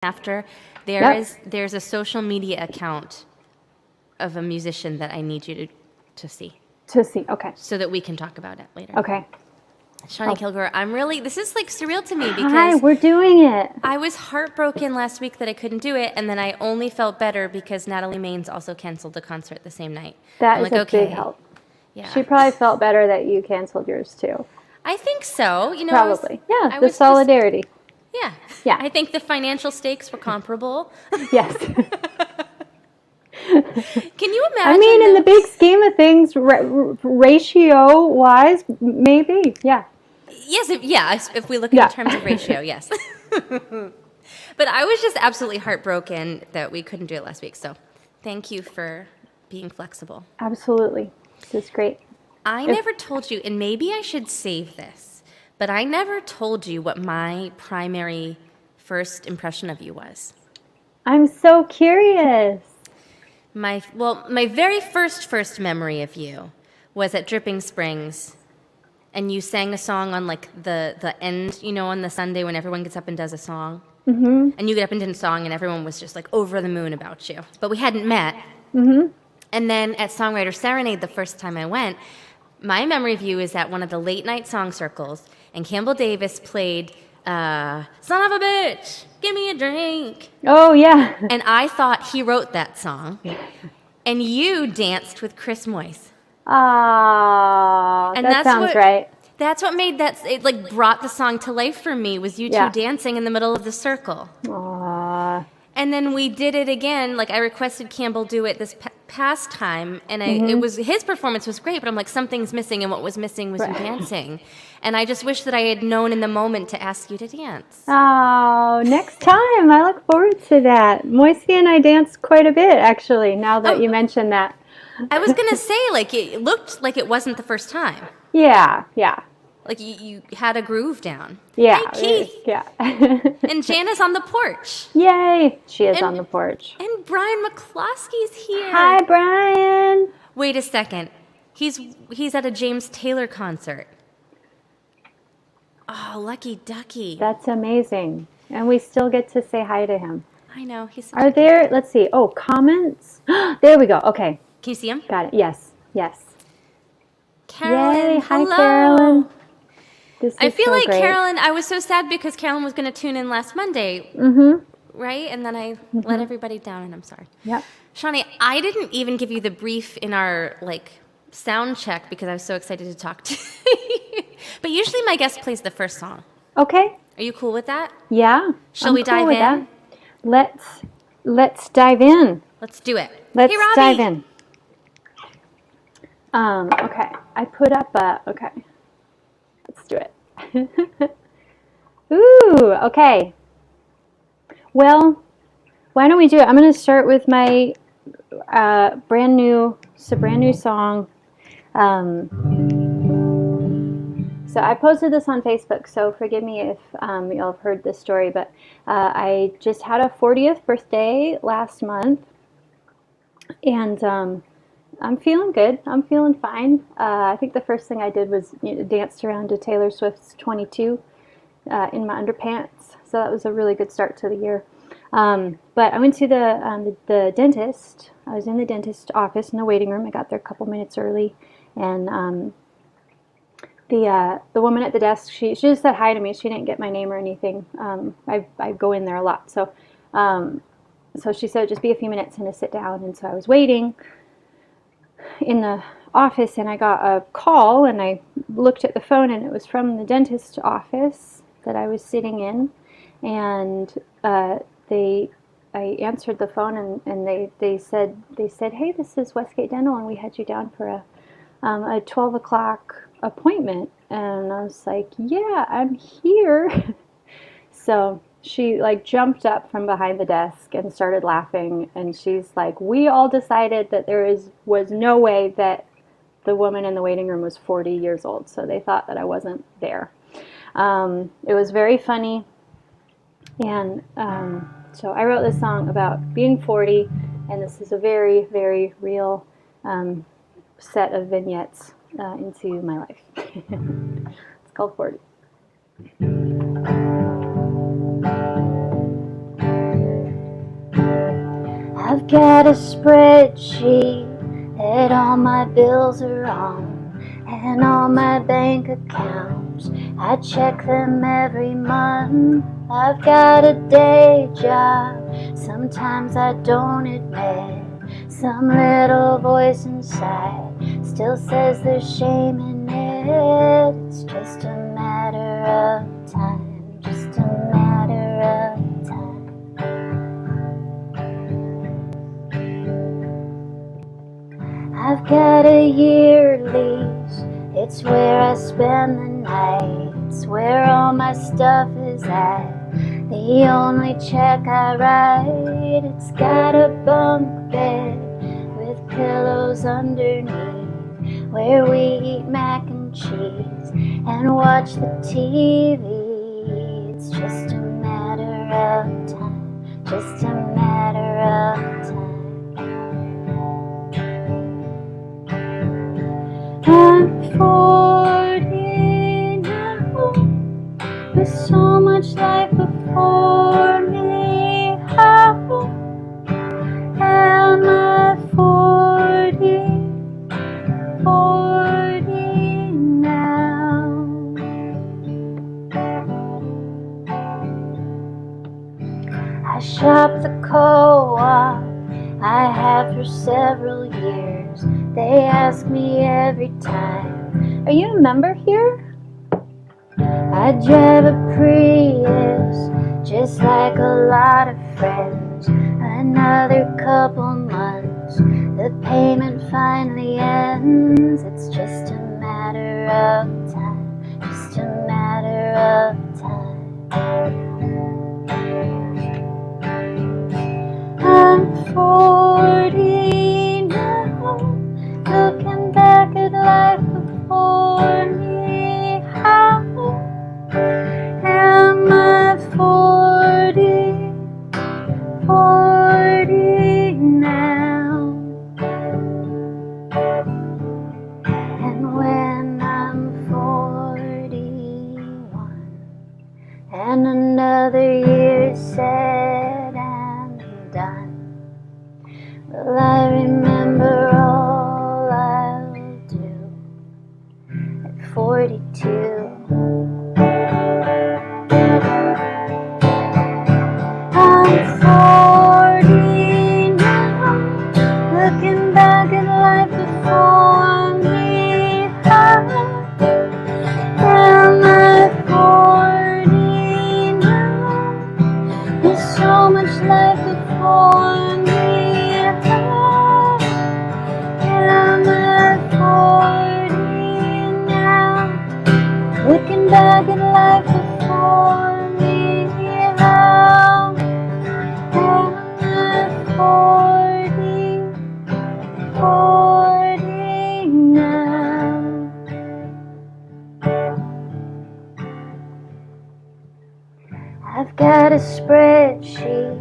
after, there's a social media account of a musician that I need you to see. To see, okay. So that we can talk about it later. Okay. Shawnee Kilgore, this is like surreal to me because Hi, we're doing it. I was heartbroken last week that I couldn't do it, and then I only felt better because Natalie Maines also canceled the concert the same night. That is a big help. Yeah. She probably felt better that you canceled yours too. I think so. You know, probably. The solidarity. Yeah. I think the financial stakes were comparable. Yes. Can you imagine? I mean, in the big scheme of things, ratio-wise, maybe, yeah. Yes, if we look in terms of ratio, yes. But I was just absolutely heartbroken that we couldn't do it last week. So thank you for being flexible. Absolutely. This is great. I never told you, and maybe I should save this, but I never told you what my primary first impression of you was. I'm so curious. My very first memory of you was at Dripping Springs, and you sang a song on like the end, on the Sunday when everyone gets up and does a song. Mm-hmm. And you get up and did a song, and everyone was just like over the moon about you. But we hadn't met. Mm-hmm. And then at Songwriter Serenade, the first time I went, my memory of you is at one of the late night song circles, and Campbell Davis played "Son of a Bitch, Give Me a Drink." Oh yeah. And I thought he wrote that song, and you danced with Chris Moyse. Ah, that sounds right. That's what made it like brought the song to life for me, was you two dancing in the middle of the circle. Aww. And then we did it again. Like I requested Campbell do it this past time, and his performance was great, but I'm like, something's missing, and what was missing was you dancing. And I just wish that I had known in the moment to ask you to dance. Oh, next time. I look forward to that. Moisey and I danced quite a bit, actually, now that you mentioned that. I was going to say, like, it looked like it wasn't the first time. Yeah. Like, you had a groove down. Yeah. Hey, Keith. Yeah. And Jana's on the porch. Yay. She is on the porch. And Brian McCloskey's here. Hi, Brian. Wait a second. He's at a James Taylor concert. Oh, lucky ducky. That's amazing. And we still get to say hi to him. I know. Are there, let's see, comments? There we go. Okay. Can you see him? Got it. Yes. Carolyn, Yay. hello. Hi, Carolyn. I feel so like great. Carolyn, I was so sad because Carolyn was going to tune in last Monday. Mm-hmm. Right? And then I let everybody down, and I'm sorry. Yep. Shawnee, I didn't even give you the brief in our, sound check because I was so excited to talk to you. But usually my guest plays the first song. Okay. Are you cool with that? Yeah. Shall we dive in? Let's dive in. Let's do it. Let's hey, Robbie. dive in. Okay. I put up okay. Let's do it. Ooh, okay. Well, why don't we do it? I'm going to start with my brand new song. So I posted this on Facebook, so forgive me if you'll have heard this story, but I just had a 40th birthday last month, and I'm feeling good. I'm feeling fine. I think the first thing I did was danced around to Taylor Swift's 22 in my underpants, so that was a really good start to the year. But I went to the dentist. I was in the dentist office in the waiting room. I got there a couple minutes early, and the woman at the desk, she just said hi to me. She didn't get my name or anything. I go in there a lot, so she said just be a few minutes and to sit down. And so I was waiting in the office, and I got a call, and I looked at the phone, and it was from the dentist office that I was sitting in, and I answered the phone, and they said, hey, this is Westgate Dental, and we had you down for a 12 o'clock appointment. And I was like, yeah, I'm here. So she jumped up from behind the desk and started laughing, and she's like, we all decided that there was no way that the woman in the waiting room was 40 years old, so they thought that I wasn't there. It was very funny, and so I wrote this song about being 40, and this is a very, very real set of vignettes into my life. It's called 40. I've got a spreadsheet that all my bills are on, and all my bank accounts, I check them every month. I've got a day job, sometimes I don't admit. Some little voice inside still says there's shame in it. It's just a matter of time, just a matter of time. I've got a year lease, it's where I spend the night, it's where all my stuff is at, the only check I write. It's got a bunk bed with pillows underneath, where we eat mac and cheese and watch the TV. It's just a matter of time, just a matter of time. I'm 40 now, with so much life before me. How am I 40 now? I shop the co-op, I have for several years. They ask me every time, are you a member here? I drive a Prius, just like a lot of friends. Another couple months, the payment finally ends. It's just a matter of time, just a matter of time. I'm 40 now, looking back at life before me. How am I 40 now? And when I'm 41 and another year said and done, will I remember all I'll do at 42? I'm 40 now, looking back at life before me. How am I 40 now? There's so much life before me. How am I 40 now? Looking back at life before me. How am I 40 now? I've got a spreadsheet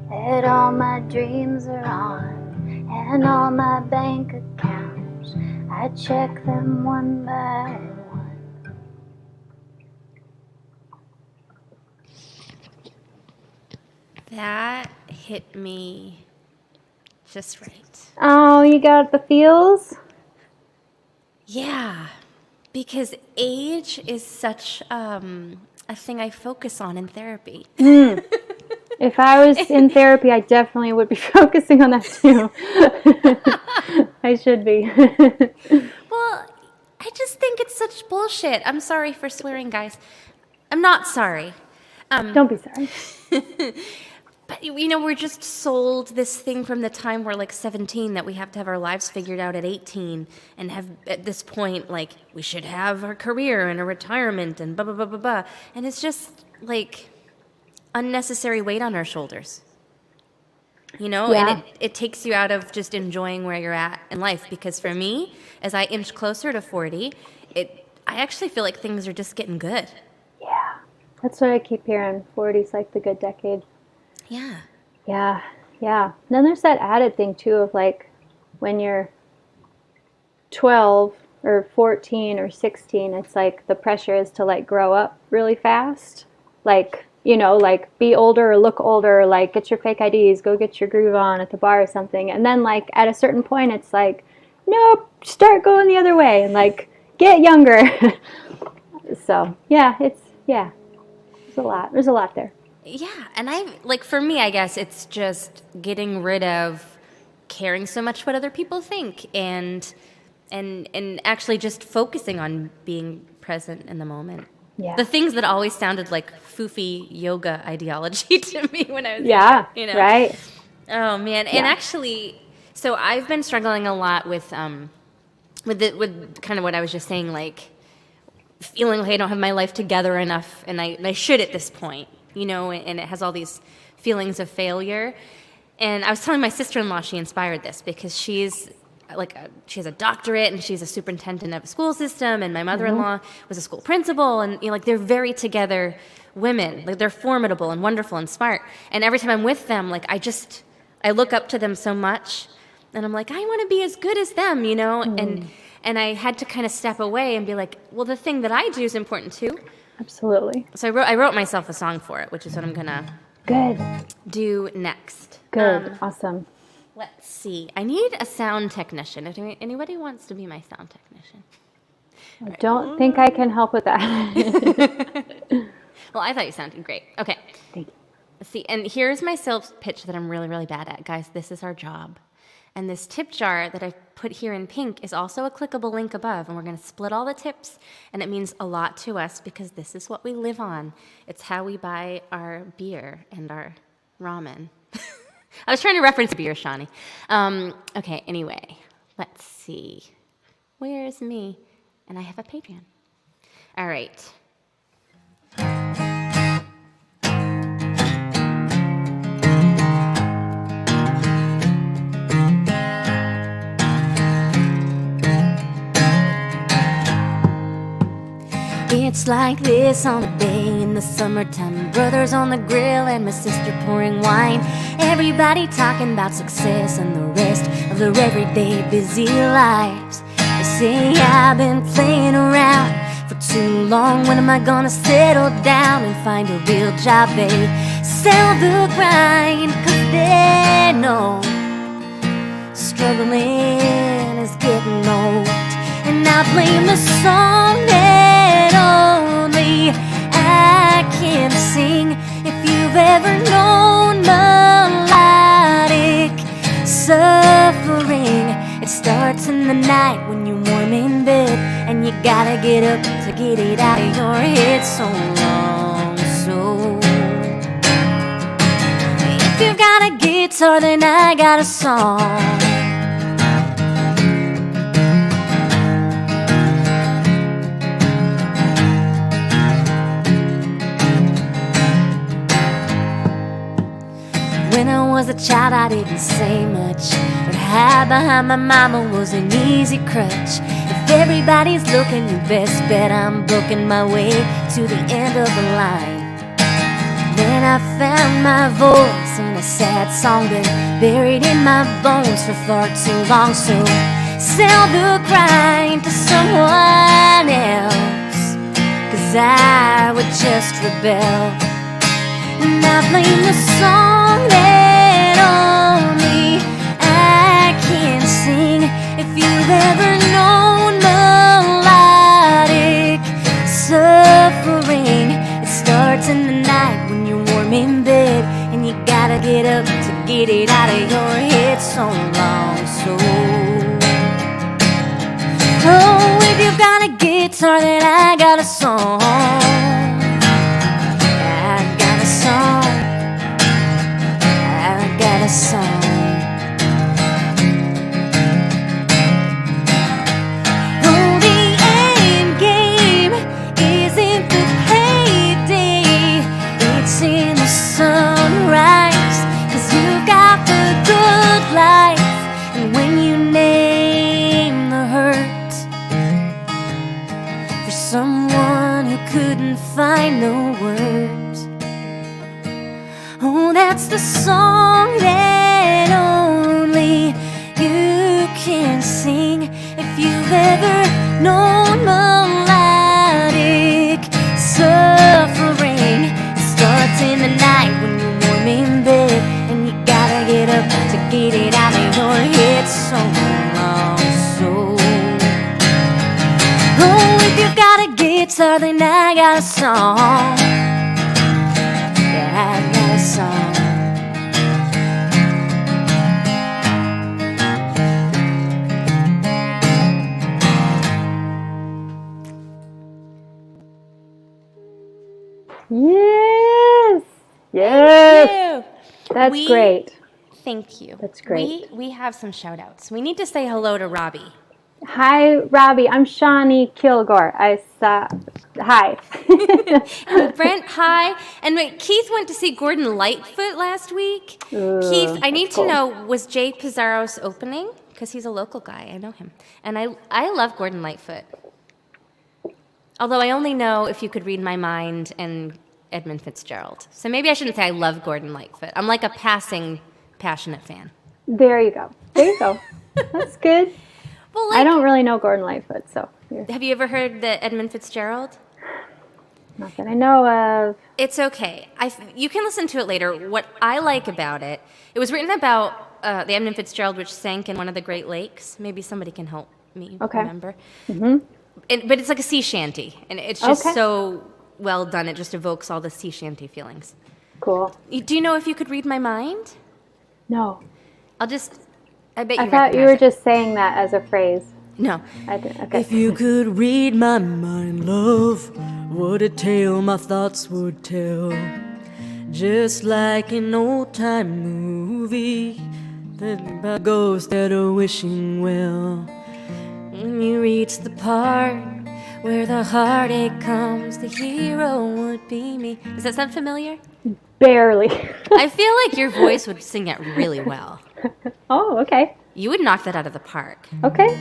that all my dreams are on, and all my bank accounts, I check them one by one. That hit me just right. Oh, you got the feels? Yeah, because age is such a thing I focus on in therapy. If I was in therapy, I definitely would be focusing on that too. I should be. Well, I just think it's such bullshit. I'm sorry for swearing, guys. I'm not sorry. Don't be sorry. But, you know, we're just sold this thing from the time we're like 17 that we have to have our lives figured out at 18 and have, at this point, like, we should have our career and a retirement and blah, blah, blah, blah, blah. And it's just, like, unnecessary weight on our shoulders. You know? Yeah. And it takes you out of just enjoying where you're at in life. Because for me, as I inch closer to 40, I actually feel like things are just getting good. Yeah. That's what I keep hearing. 40's like the good decade. Yeah. Yeah, yeah. Then there's that added thing too of like when you're 12 or 14 or 16, it's like the pressure is to like grow up really fast. Like like be older or look older, like get your fake IDs, go get your groove on at the bar or something. And then like at a certain point, it's like, nope, start going the other way and like get younger. So there's a lot there. Yeah, and for me, I guess it's just getting rid of caring so much what other people think, and actually just focusing on being present in the moment. Yeah. The things that always sounded like foofy yoga ideology to me when I was younger, right. Oh man, and actually, so I've been struggling a lot with kind of what I was just saying, like feeling like I don't have my life together enough, and I should at this point, and it has all these feelings of failure. And I was telling my sister-in-law she inspired this because she has a doctorate and she's a superintendent of a school system, and my mother-in-law was a school principal, and they're very together women. Like, they're formidable and wonderful and smart. And every time I'm with them, like I look up to them so much, and I'm like, I want to be as good as them, And I had to kind of step away and be like, well, the thing that I do is important too. Absolutely. So I wrote myself a song for it, which is what I'm gonna do next. Good. Awesome. Let's see. I need a sound technician. If anybody wants to be my sound technician. I don't think I can help with that. Well, I thought you sounded great. Okay. Thank you. Let's see. And here's my sales pitch that I'm really, really bad at. Guys, this is our job. And this tip jar that I've put here in pink is also a clickable link above. And we're going to split all the tips. And it means a lot to us because this is what we live on. It's how we buy our beer and our ramen. I was trying to reference beer, Shawnee. Okay, anyway, let's see. Where's me? And I have a Patreon. All right. It's like this on a day in the summertime. Brothers on the grill and my sister pouring wine. Everybody talking about success and the rest of their everyday busy lives. They say I've been playing around for too long. When am I gonna settle down and find a real job? They sell the grind 'cause they know struggling is getting old. And I blame the song that only I can sing. If you've ever known melodic suffering, it starts in the night when you're warm in bed, and you gotta get up to get it out of your head so long. So if you've got a guitar, then I got a song. When I was a child, I didn't say much, but hide behind my mama was an easy crutch. If everybody's looking, you best bet I'm booking my way to the end of the line. Then I found my voice in a sad song been buried in my bones for far too long. So sell the grind to someone else, 'cause I would just rebel. And I blame the song that only I can sing. If you've ever known melodic suffering, it starts in the night when you're warm in bed, and you gotta get up to get it out of your head so long. So oh, if you've got a guitar, then I got a song. Song. Oh, the end game isn't the payday, it's in the sunrise, 'cause you've got the good life. And when you name the hurt for someone who couldn't find no words, oh, that's the song that only you can sing. If you've ever known melodic suffering, it starts a song. Yeah, I got a song. Yes. Yes. Thank you. That's great. Thank you. That's great. We have some shout outs. We need to say hello to Robbie. Hi, Robbie. I'm Shawnee Kilgore. Hi. And Brent, hi. And wait, Keith went to see Gordon Lightfoot last week. Keith, I need to know, was Jay Pizarro's opening? Because he's a local guy. I know him. And I love Gordon Lightfoot. Although I only know If You Could Read My Mind and Edmund Fitzgerald. So maybe I shouldn't say I love Gordon Lightfoot. I'm like a passing, passionate fan. There you go. There you go. That's good. Well, I don't really know Gordon Lightfoot, so. Have you ever heard the Edmund Fitzgerald? Not that I know of. It's okay. You can listen to it later. What I like about it, it was written about the Edmund Fitzgerald, which sank in one of the Great Lakes. Maybe somebody can help me remember. Mm-hmm. But it's like a sea shanty, and it's just so well done. It just evokes all the sea shanty feelings. Cool. Do you know If You Could Read My Mind? No. I bet you I thought you were just saying that as a phrase. No. Okay. If you could read my mind, love, what a tale my thoughts would tell. Just like an old-time movie about ghosts that are wishing well. When you reach the part where the heartache comes, the hero would be me. Does that sound familiar? Barely. I feel like your voice would sing it really well. Oh, okay. You would knock that out of the park. Okay.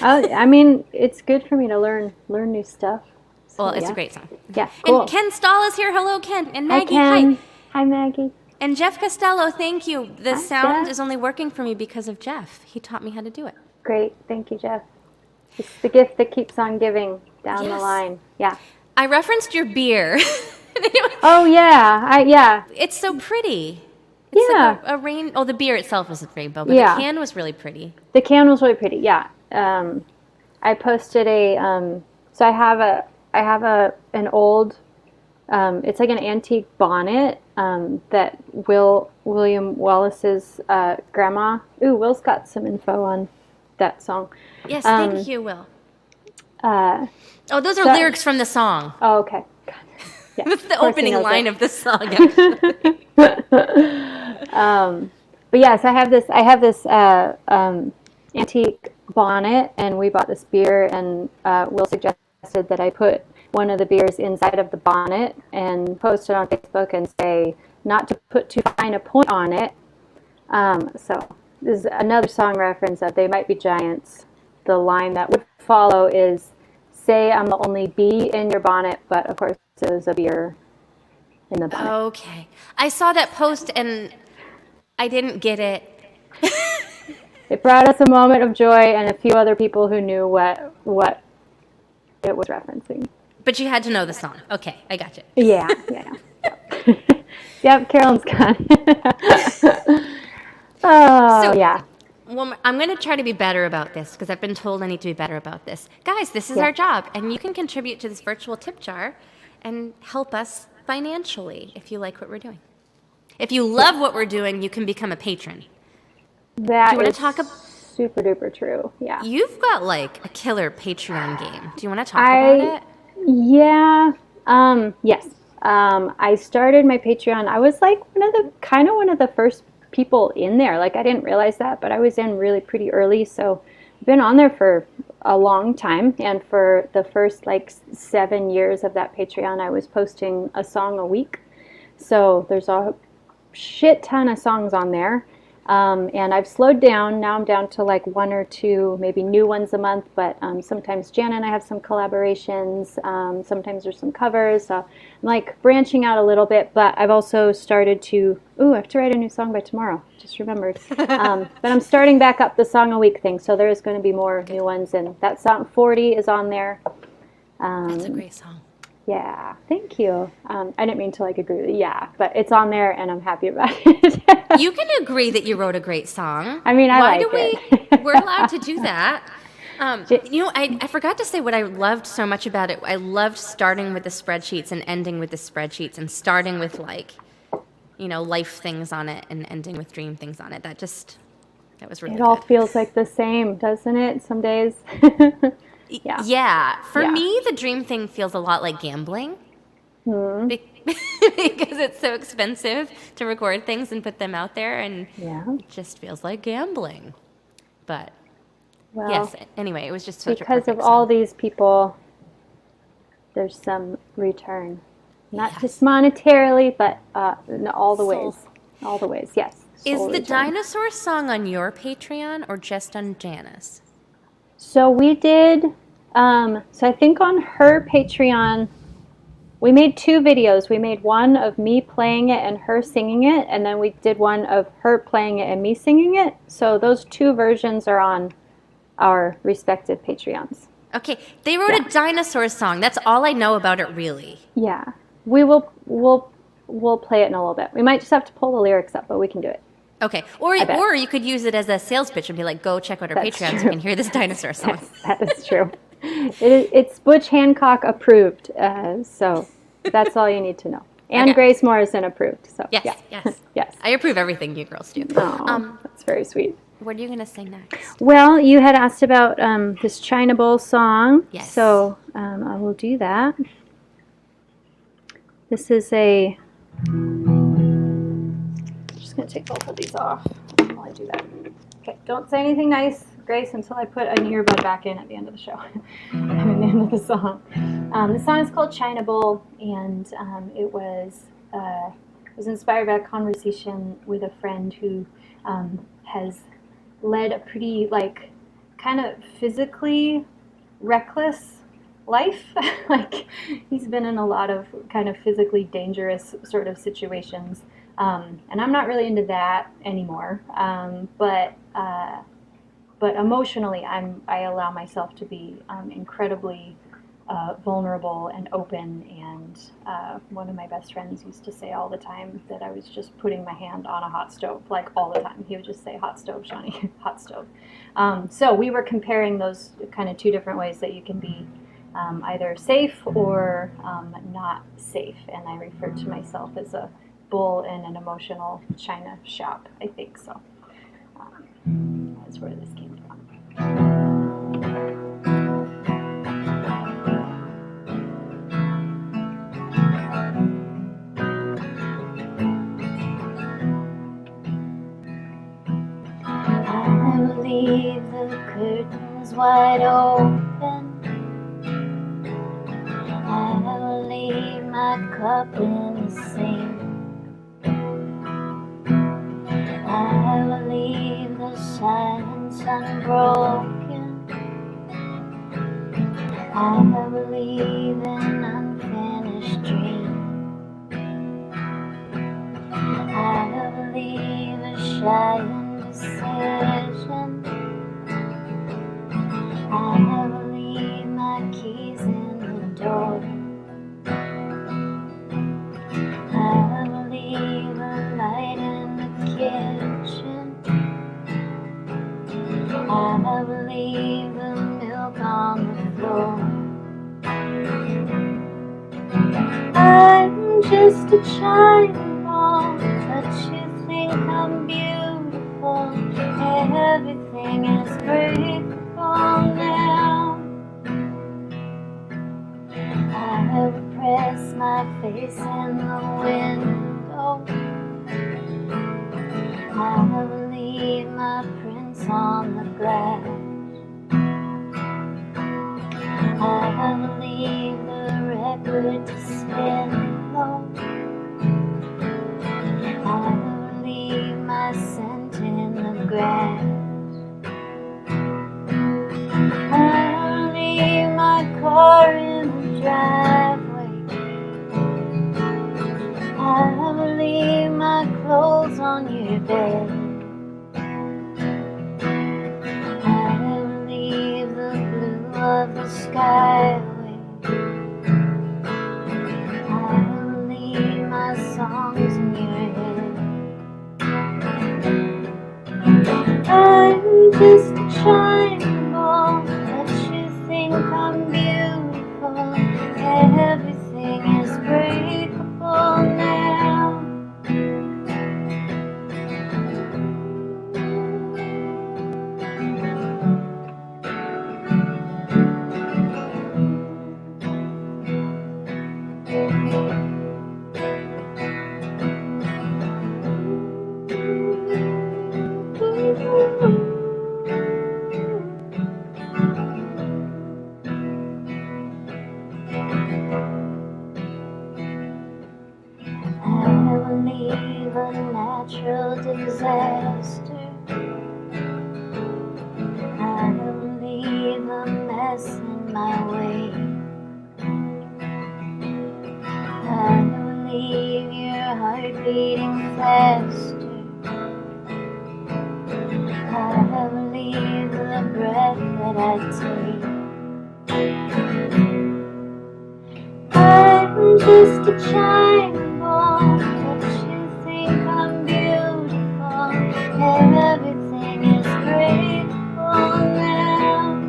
I mean, it's good for me to learn new stuff. So, Well, it's a great song. Yeah, cool. And Ken Stahl is here. Hello, Ken. And Maggie, Hi, Ken. hi. Hi, Maggie. And Jeff Costello, thank you. The Hi, sound Jeff. is only working for me because of Jeff. He taught me how to do it. Great. Thank you, Jeff. It's the gift that keeps on giving down the Yes. line. Yeah. I referenced your beer. Oh, yeah. Yeah. It's so pretty. It's Yeah. like a rain. Oh, the beer itself is a rainbow, but Yeah. the can was really pretty. The can was really pretty. Yeah. I posted so I have an old, it's like an antique bonnet that William Wallace's grandma. Ooh, Will's got some info on that song. Yes, thank you, Will. Oh, Those are lyrics from the song. okay. Yeah, That's the of course he opening knows line it. of the song, actually. But yes, I have this antique bonnet, and we bought this beer, and Will suggested that I put one of the beers inside of the bonnet and post it on Facebook and say not to put too fine a point on it. So this is another song reference of They Might Be Giants. The line that would follow is, say I'm the only bee in your bonnet, but of course it was a beer in the bonnet. Okay. I saw that post and I didn't get it. It brought us a moment of joy and a few other people who knew what it was referencing. But you had to know the song. Okay, I got you. Yeah. Yep, Carolyn's gone. So- yeah. Well, I'm going to try to be better about this because I've been told I need to be better about this. Guys, this is our job, and you can contribute to this virtual tip jar and help us financially if you like what we're doing. If you love what we're doing, you can become a patron. That Do you wanna is talk super duper true. Yeah. You've got like a killer Patreon game. Do you want to talk about it? Yeah. Yes. I started my Patreon. I was like one of the first people in there. Like, I didn't realize that, but I was in really pretty early. So I've been on there for a long time. And for the first 7 years of that Patreon, I was posting a song a week. So there's a shit ton of songs on there. And I've slowed down. Now I'm down to one or two, maybe new ones a month, but sometimes Jan and I have some collaborations. Sometimes there's some covers. So I'm branching out a little bit, but I've also started to, I have to write a new song by tomorrow. Just remembered. But I'm starting back up the song a week thing. So there is going to be more new ones. And that song 40 is on there. That's a great song. Yeah, thank you. I didn't mean to agree with you. But it's on there and I'm happy about it. You can agree that you wrote a great song. I mean, I Why like do it. we're allowed to do that. I forgot to say what I loved so much about it. I loved starting with the spreadsheets and ending with the spreadsheets, and starting with life things on it and ending with dream things on it. That was really It all good. feels like the same, doesn't it? Some days. Yeah. Yeah. For Yeah. me, the dream thing feels a lot like gambling. Because it's so expensive to record things and put them out there, and Yeah. it just feels like gambling. But Well, yes, anyway, it was just such a because perfect of all song. these people, there's some return. Not Yes. just monetarily, but in all the Soul. ways. All the ways, yes. Is Soul the return. dinosaur song on your Patreon or just on Janice? So we did, so I think on her Patreon, we made 2 videos. We made one of me playing it and her singing it, and then we did one of her playing it and me singing it. So those 2 versions are on our respective Patreons. Okay, they wrote a dinosaur song. That's all I know about it, really. Yeah. We'll play it in a little bit. We might just have to pull the lyrics up, but we can do it. Okay, bet. or you could use it as a sales pitch and be like, "Go check out our That's Patreon so true. you can hear this dinosaur song." That is true. It's Butch Hancock approved, so that's all you need to know. And Okay. Grace Morrison approved. So Yes, yeah. yes. Yes. I approve everything you girls do. Oh, that's very sweet. What are you gonna sing next? Well, you had asked about this China Bowl song. Yes. So I will do that. This is a. I'm just going to take both of these off while I do that. Okay, don't say anything nice, Grace, until I put an earbud back in at the end of the show. I mean, the end of the song. The song is called China Bowl, and it was inspired by a conversation with a friend who has led a pretty, kind of physically reckless life. He's been in a lot of kind of physically dangerous sort of situations. And I'm not really into that anymore. But emotionally, I allow myself to be incredibly vulnerable and open. And one of my best friends used to say all the time that I was just putting my hand on a hot stove, all the time. He would just say, "Hot stove, Shawnee, hot stove." So we were comparing those kind of 2 different ways that you can be either safe or not safe. And I refer to myself as a bull in an emotional china shop, I think. So that's where this came from. I will leave the curtains wide open. I will leave my cup in the sink. I will leave the silence unbroken. I will leave an unfinished dream. I will leave a shy indecision. I will leave my keys in the door. I will leave a light in the kitchen. I will leave the milk on the floor. I'm just a china ball, but you think I'm beautiful. Everything is breakable now. I will press my face in the window. I will leave my prints on the glass. I will leave the record to spin low. I will leave my scent in the grass. I will leave my car in the driveway. I will leave my clothes on your bed. I will leave the blue of the skyway. I will leave my songs in your head. I'm just a china ball, disaster. I don't leave a mess in my way. I don't leave your heart beating faster. I don't leave the breath that I take. I'm just a chime ball, but you think I'm beautiful, and everything is grateful now.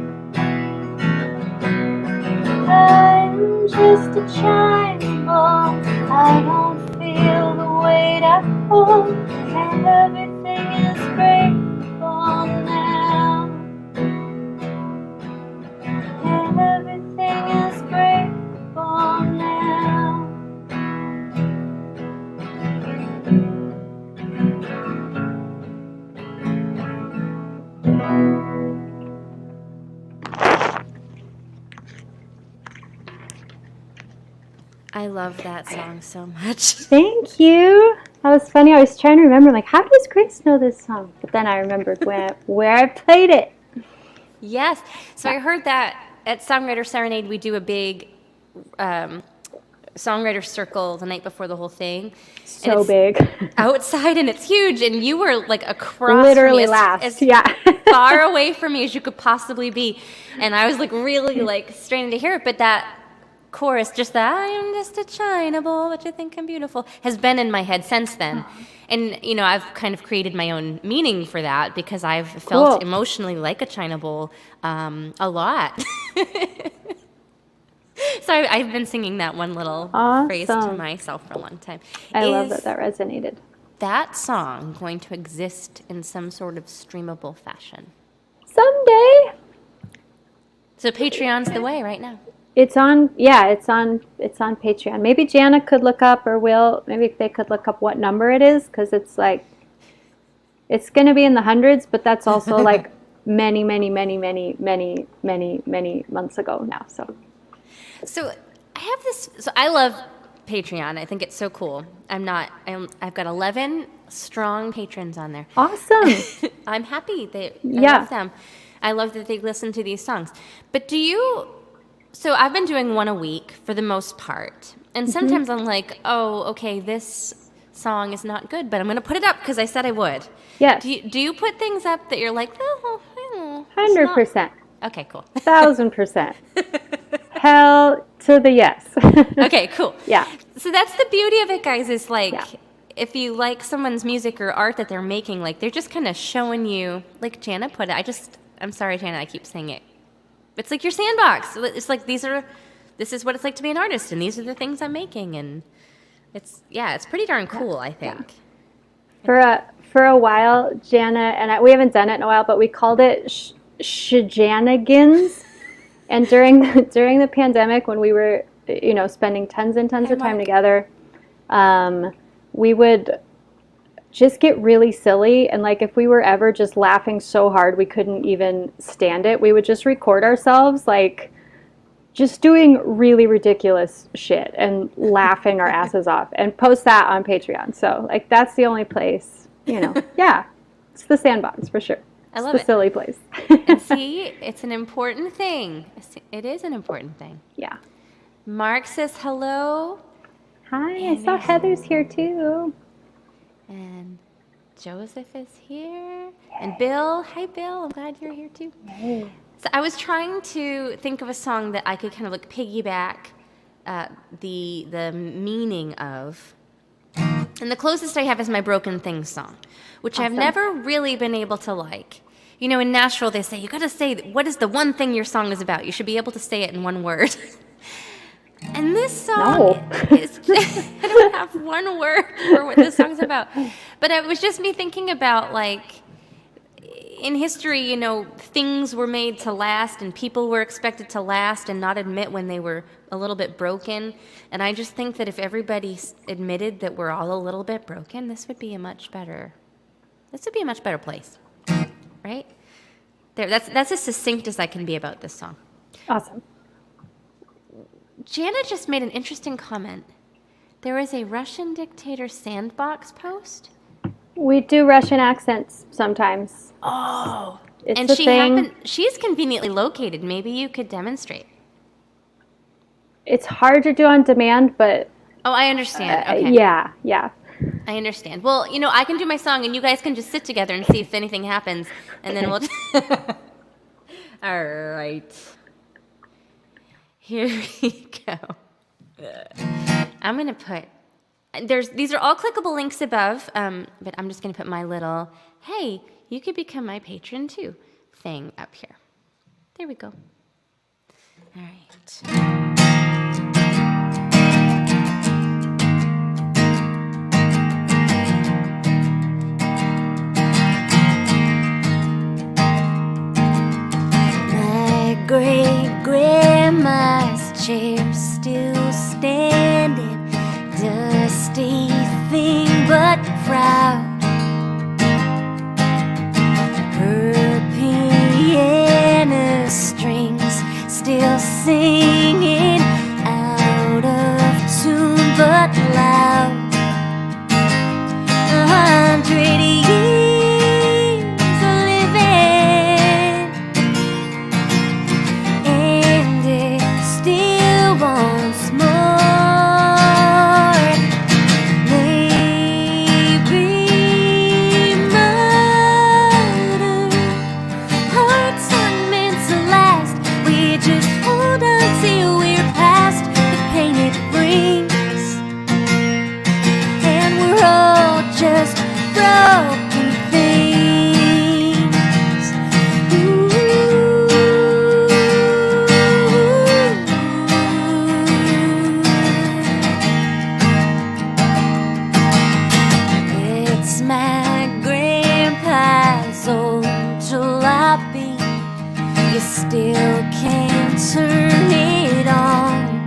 I'm just a chime ball, I don't feel the weight I hold, and everything is grateful now. And everything is grateful now. I love that song so much. Thank you. That was funny. I was trying to remember, like, how does Grace know this song? But then I remembered where I played it. Yes. So I heard that at Songwriter Serenade, we do a big songwriter circle the night before the whole thing. So big. Outside, and it's huge. And you were like across Literally from me, last. as far away from me as you could possibly be. And I was like really like straining to hear it. But that chorus, just that I am just a china bowl, but you think I'm beautiful, has been in my head since then. And, you know, I've kind of created my own meaning for that because I've felt emotionally like a china bowl a lot. So I've been singing that one little phrase to myself for a long time. I love that resonated. That song going to exist in some sort of streamable fashion? Someday. So Patreon's the way right now. It's on Patreon. Maybe Jana could look up, or maybe they could look up what number it is, because it's like, it's going to be in the hundreds, but that's also like many months ago now. So I have this, so I love Patreon. I think it's so cool. I've got 11 strong patrons on there. Awesome. I'm happy I love them. I love that they listen to these songs. But so I've been doing one a week for the most part. And sometimes I'm like, oh, okay, this song is not good, but I'm going to put it up because I said I would. Yes. Do you put things up that you're like, oh, 100%. Okay, cool. 1,000%. Hell to the yes. Okay, cool. Yeah. So that's the beauty of it, guys, is like, if you like someone's music or art that they're making, like they're just kind of showing you, like Jana put it. I'm sorry, Jana, I keep saying it. It's like your sandbox. It's like this is what it's like to be an artist, and these are the things I'm making, and it's pretty darn cool, I think. Yeah. For a while, Jana and we haven't done it in a while, but we called it Shajanigans. And during the pandemic, when we were, spending tons and tons of time together, we would just get really silly. And like, if we were ever just laughing so hard we couldn't even stand it, we would just record ourselves like just doing really ridiculous shit and laughing our asses off and post that on Patreon. So like, that's the only place, it's the sandbox for sure. I love it. The silly place. And see, it's an important thing. It is an important thing. Yeah. Mark says hello. Hi, I saw Heather's here too. And Joseph is here. Yay. And Bill. Hi, Bill. I'm glad you're here too. Yay. So I was trying to think of a song that I could kind of like piggyback the meaning of. And the closest I have is my Broken Things song, which I've never really been able to like. You know, in Nashville, they say, you got to say, what is the one thing your song is about? You should be able to say it in one word. And this song, I don't have one word for what this song's about. But it was just me thinking about, like, in history, things were made to last and people were expected to last and not admit when they were a little bit broken. And I just think that if everybody admitted that we're all a little bit broken, this would be a much better place, right? That's as succinct as I can be about this song. Awesome. Jana just made an interesting comment. There is a Russian dictator sandbox post. We do Russian accents sometimes. Oh. It's And a thing. she's conveniently located. Maybe you could demonstrate. It's hard to do on demand, but Oh, I understand. Okay. yeah. I understand. Well, I can do my song and you guys can just sit together and see if anything happens. And then we'll. All right. Here we go. I'm going to put. These are all clickable links above, but I'm just going to put my little, hey, you could become my patron too thing up here. There we go. All right. Great-grandma's chair still standing, dusty thing but proud. Her piano strings still singing, out of tune but loud. 100 years living, and it still wants more. Maybe modern hearts aren't meant to last. We just hold on till we're past the pain it brings, and we're all just broken things. It's my grandpa's old jalopy. You still can't turn it on.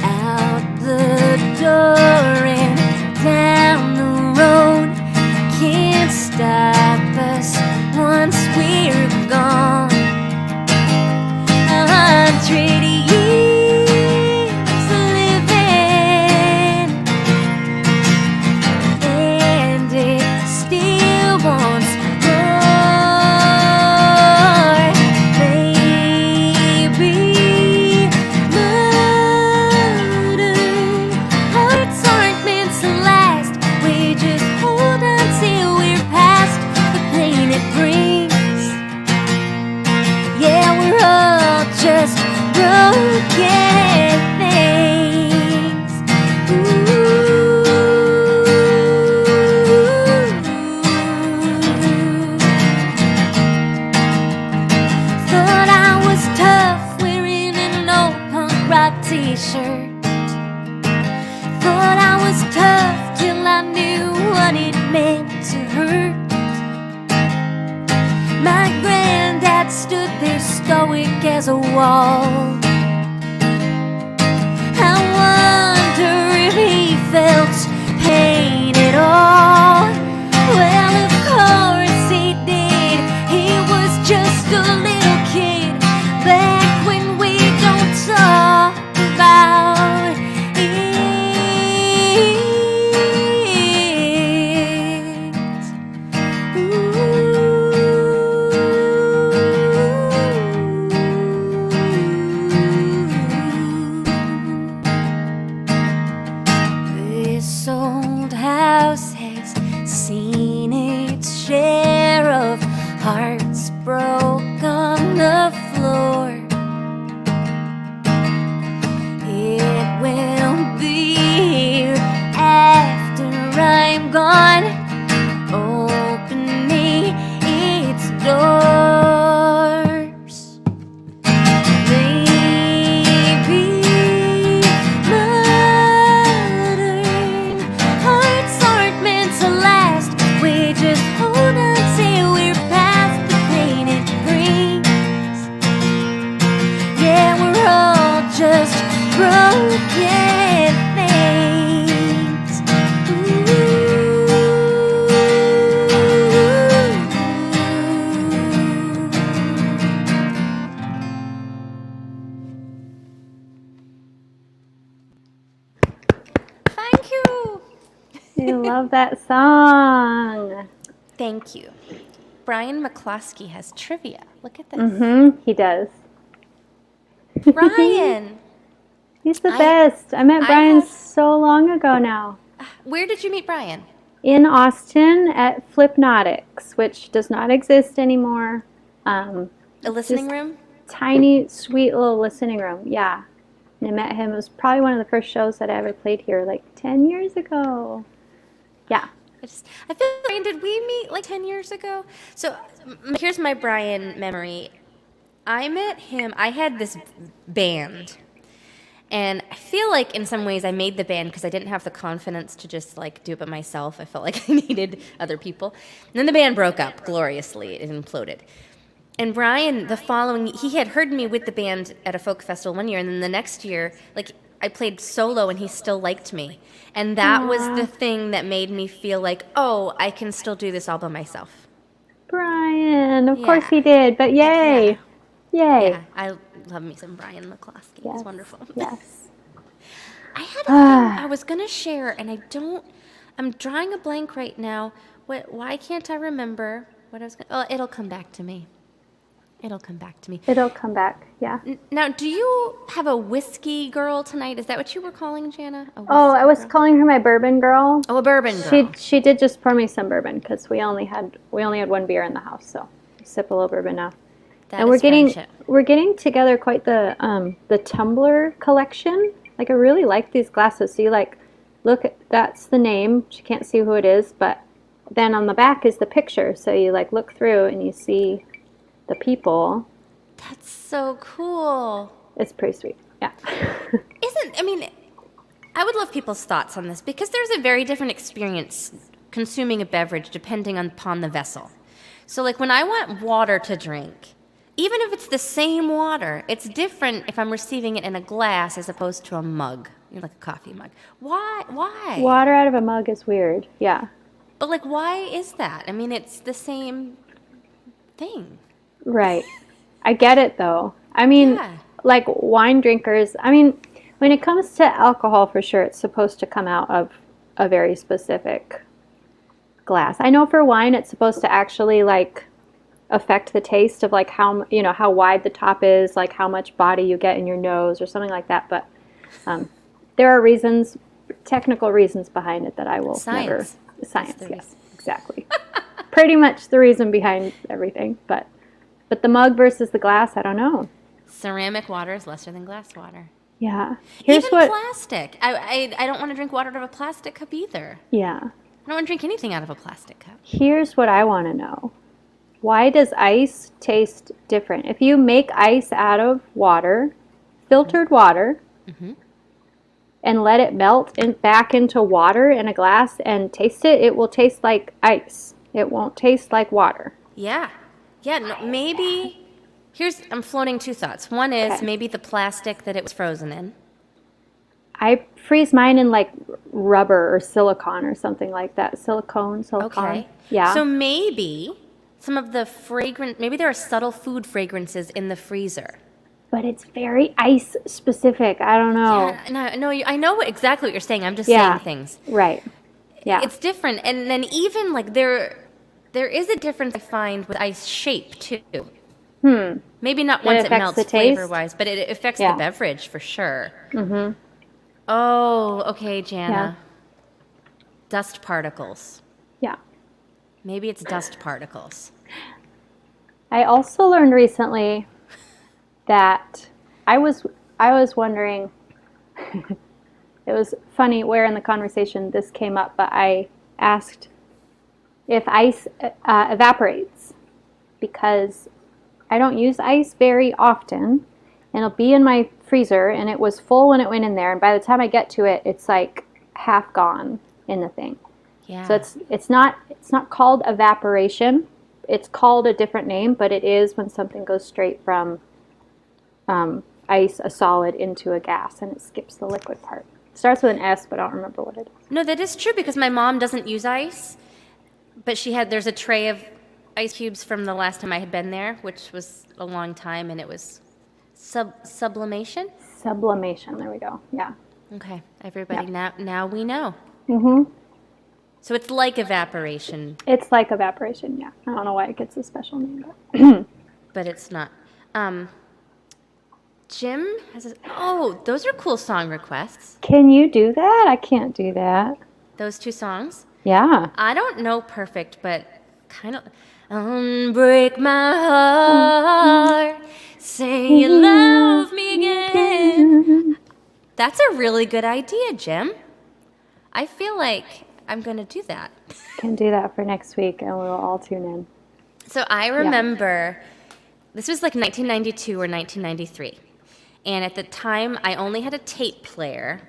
Out the door and down the road, can't stop us once we're gone. 100 years living, and it still wants more. Baby, modern hearts aren't meant to last. We just hold on till we're past the pain it brings. Yeah, we're all just broken things. Thought I was tough wearing an old punk rock t-shirt. Thought I was tough till I knew what it meant to hurt. My granddad stood there stoic as a wall. I wonder if he felt pain at all. Well, of course he did. He was just a little kid back when we don't talk about it. This old house has seen its share of hearts broke on the floor. It will be here after I'm gone, opening its doors. Maybe modern hearts aren't meant to last. We just hold on till we're past the pain it brings. Yeah, we're all just broken things. Thank you. I love that song. Thank you. Brian McCloskey has trivia. Look at this. Mm-hmm. He does. Brian! He's the best. I met Brian have- so long ago now. Where did you meet Brian? In Austin at Flipnotics, which does not exist anymore. A listening Just- room? Tiny, sweet little listening room. Yeah. And I met him. It was probably one of the first shows that I ever played here, like 10 years ago. Yeah. I feel like, Brian, did we meet like 10 years ago? So here's my Brian memory. I met him, I had this band. And I feel like in some ways I made the band because I didn't have the confidence to just like do it by myself. I felt like I needed other people. And then the band broke up gloriously. It imploded. And Brian, he had heard me with the band at a folk festival one year, and then the next year, like, I played solo and he still liked me. And that was the thing that made me feel like, oh, I can still do this all by myself. Brian, of course he did, but yay. Yeah. Yay. Yeah, I love me some Brian McCloskey. Yes. He's wonderful. Yes. I had a thing I was going to share, and I'm drawing a blank right now. Why can't I remember what I was going to, oh, it'll come back to me. It'll come back to me. It'll come back, yeah. Now, do you have a whiskey girl tonight? Is that what you were calling, Jana? Oh, I was calling her my bourbon girl. Oh, a bourbon girl. She did just pour me some bourbon because we only had one beer in the house, so I sip a little bourbon now. That And is friendship. we're getting together quite the tumbler collection. Like I really like these glasses. So you look at, that's the name. You can't see who it is, but then on the back is the picture. So you look through and you see the people. That's so cool. It's pretty sweet. Yeah. I would love people's thoughts on this because there's a very different experience consuming a beverage depending upon the vessel. So like when I want water to drink, even if it's the same water, it's different if I'm receiving it in a glass as opposed to a mug, like a coffee mug. Why? Water out of a mug is weird. Yeah. But like, why is that? It's the same thing. Right. I get it though. Like wine drinkers, when it comes to alcohol, for sure, it's supposed to come out of a very specific glass. I know for wine, it's supposed to actually affect the taste of how wide the top is, like how much body you get in your nose or something like that. But there are technical reasons behind it that I will Science. never. Science, yes, exactly. Pretty much the reason behind everything. But the mug versus the glass, I don't know. Ceramic water is lesser than glass water. Yeah. Even plastic. I don't want to drink water out of a plastic cup either. Yeah. I don't want to drink anything out of a plastic cup. Here's what I want to know. Why does ice taste different? If you make ice out of water, filtered water, and let it melt back into water in a glass and taste it, it will taste like ice. It won't taste like water. Yeah. Yeah, no, maybe... I'm floating two thoughts. One is maybe the plastic that it was frozen in. I freeze mine in rubber or silicone or something like that. Silicone. Okay. Yeah. So maybe some of the maybe there are subtle food fragrances in the freezer. But it's very ice specific. I don't know. Yeah, no, I know exactly what you're saying. I'm just saying things. Right. Yeah. It's different. And then even there is a difference I find with ice shape too. Maybe not once it melts flavor-wise, but it affects the beverage for sure. Mm-hmm. Oh, okay, Jana. Yeah. Dust particles. Yeah. Maybe it's dust particles. I also learned recently that I was wondering, it was funny where in the conversation this came up, but I asked if ice evaporates because I don't use ice very often, and it'll be in my freezer, and it was full when it went in there, and by the time I get to it, it's half gone in the thing. Yeah. So it's not called evaporation. It's called a different name, but it is when something goes straight from ice, a solid, into a gas, and it skips the liquid part. It starts with an S, but I don't remember what it is. No, that is true because my mom doesn't use ice, but there's a tray of ice cubes from the last time I had been there, which was a long time, and it was sublimation? Sublimation, there we go, yeah. Okay, everybody, now we know. So it's like evaporation, It's like evaporation, yeah. I don't know why it gets a special name, but but it's not. Jim has those are cool song requests. can you do that? I can't do that. Those two songs. Yeah. I don't know perfect, but kind of. Unbreak my heart, say you love me again. That's a really good idea, Jim. I feel like I'm going to do that. Can do that for next week, and we'll all tune in. So I remember this was like 1992 or 1993. And at the time, I only had a tape player.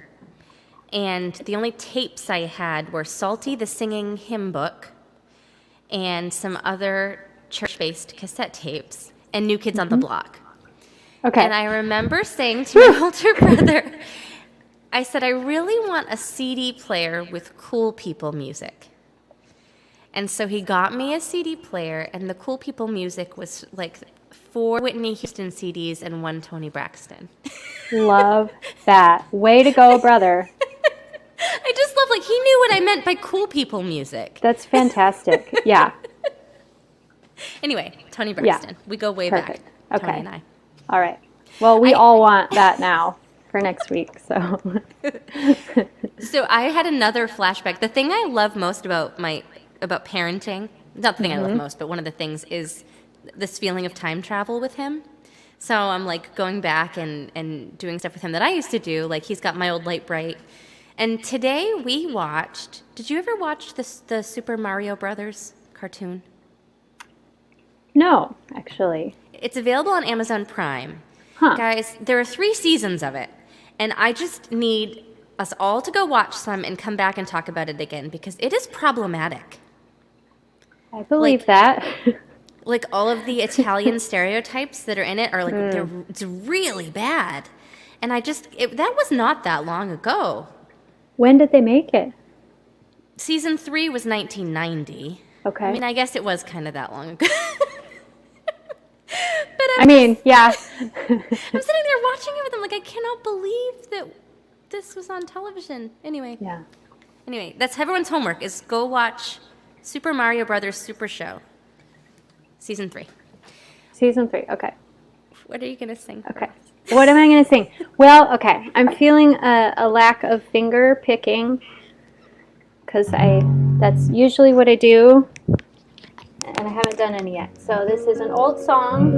And the only tapes I had were Salty the Singing Hymn Book and some other church-based cassette tapes and New Kids on the Block. Okay. And I remember saying to my older brother, I said, I really want a CD player with cool people music. And so he got me a CD player, and the cool people music was like 4 Whitney Houston CDs and 1 Toni Braxton. Love that. Way to go, brother. I just love, like, he knew what I meant by cool people music. That's fantastic. Yeah. Anyway, Toni Braxton. We go way Perfect. back, Okay. Toni and I. All right. Well, we all want that now for next week, so. So I had another flashback. The thing I love most about parenting, not the thing I love most, but one of the things is this feeling of time travel with him. So I'm like going back and doing stuff with him that I used to do. Like he's got my old Light Bright. And today we watched, did you ever watch the Super Mario Brothers cartoon? No, actually. It's available on Amazon Prime. Huh. Guys, there are 3 seasons of it. And I just need us all to go watch some and come back and talk about it again because it is problematic. I believe that. Like all of the Italian stereotypes that are in it are like, it's really bad. And that was not that long ago. When did they make it? Season 3 was 1990. Okay. I mean, I guess it was kind of that long ago. Yeah. I'm sitting there watching it with them like, I cannot believe that this was on television. Anyway, that's everyone's homework is go watch Super Mario Brothers Super Show. Season 3. Season 3, okay. What are you going to sing? Okay. What am I going to sing? Well, okay. I'm feeling a lack of finger picking because that's usually what I do, and I haven't done any yet. So this is an old song,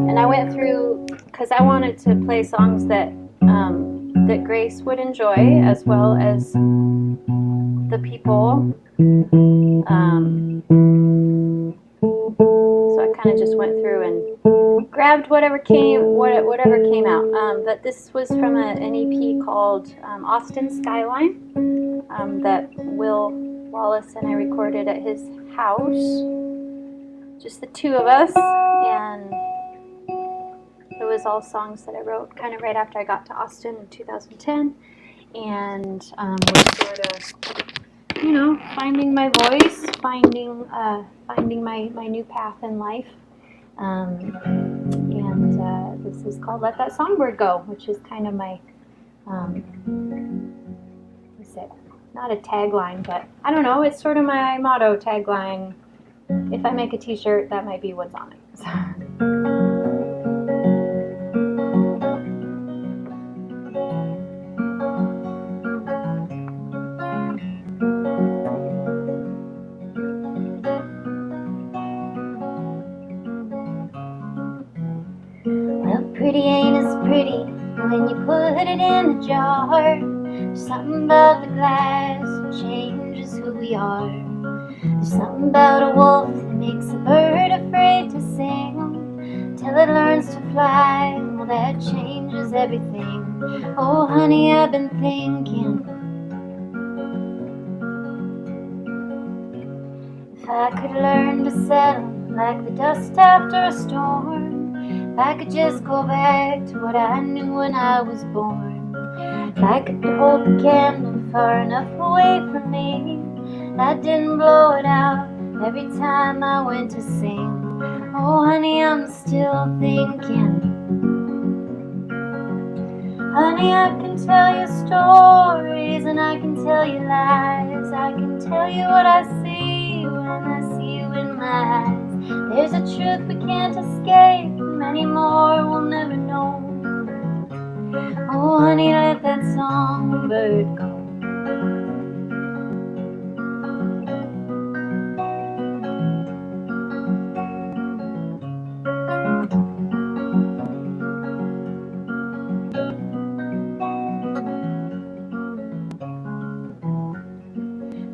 and I went through because I wanted to play songs that that Grace would enjoy as well as the people. So I kind of just went through and grabbed whatever came out. But this was from an EP called Austin Skyline that Will Wallace and I recorded at his house. Just the 2 of us, and it was all songs that I wrote kind of right after I got to Austin in 2010, and was sort of, finding my voice, finding my new path in life. And this is called Let That Songbird Go, which is kind of my, what's it? Not a tagline, but I don't know, it's sort of my motto tagline. If I make a t-shirt, that might be what's on it. Well, pretty ain't as pretty when you put it in a jar. Something about the glass that changes who we are. There's something about a wolf that makes a bird afraid to sing till it learns to fly. Well, that changes everything. Oh, honey, I've been thinking, if I could learn to settle like the dust after a storm, if I could just go back to what I knew when I was born, if I could hold the candle far enough away from me that didn't blow it out every time I went to sing. Oh, honey, I'm still thinking, Honey, I can tell you stories and I can tell you lies. I can tell you what I see when I see you in my eyes. There's a truth we can't escape, many more we'll never know. Oh, honey, let that songbird go.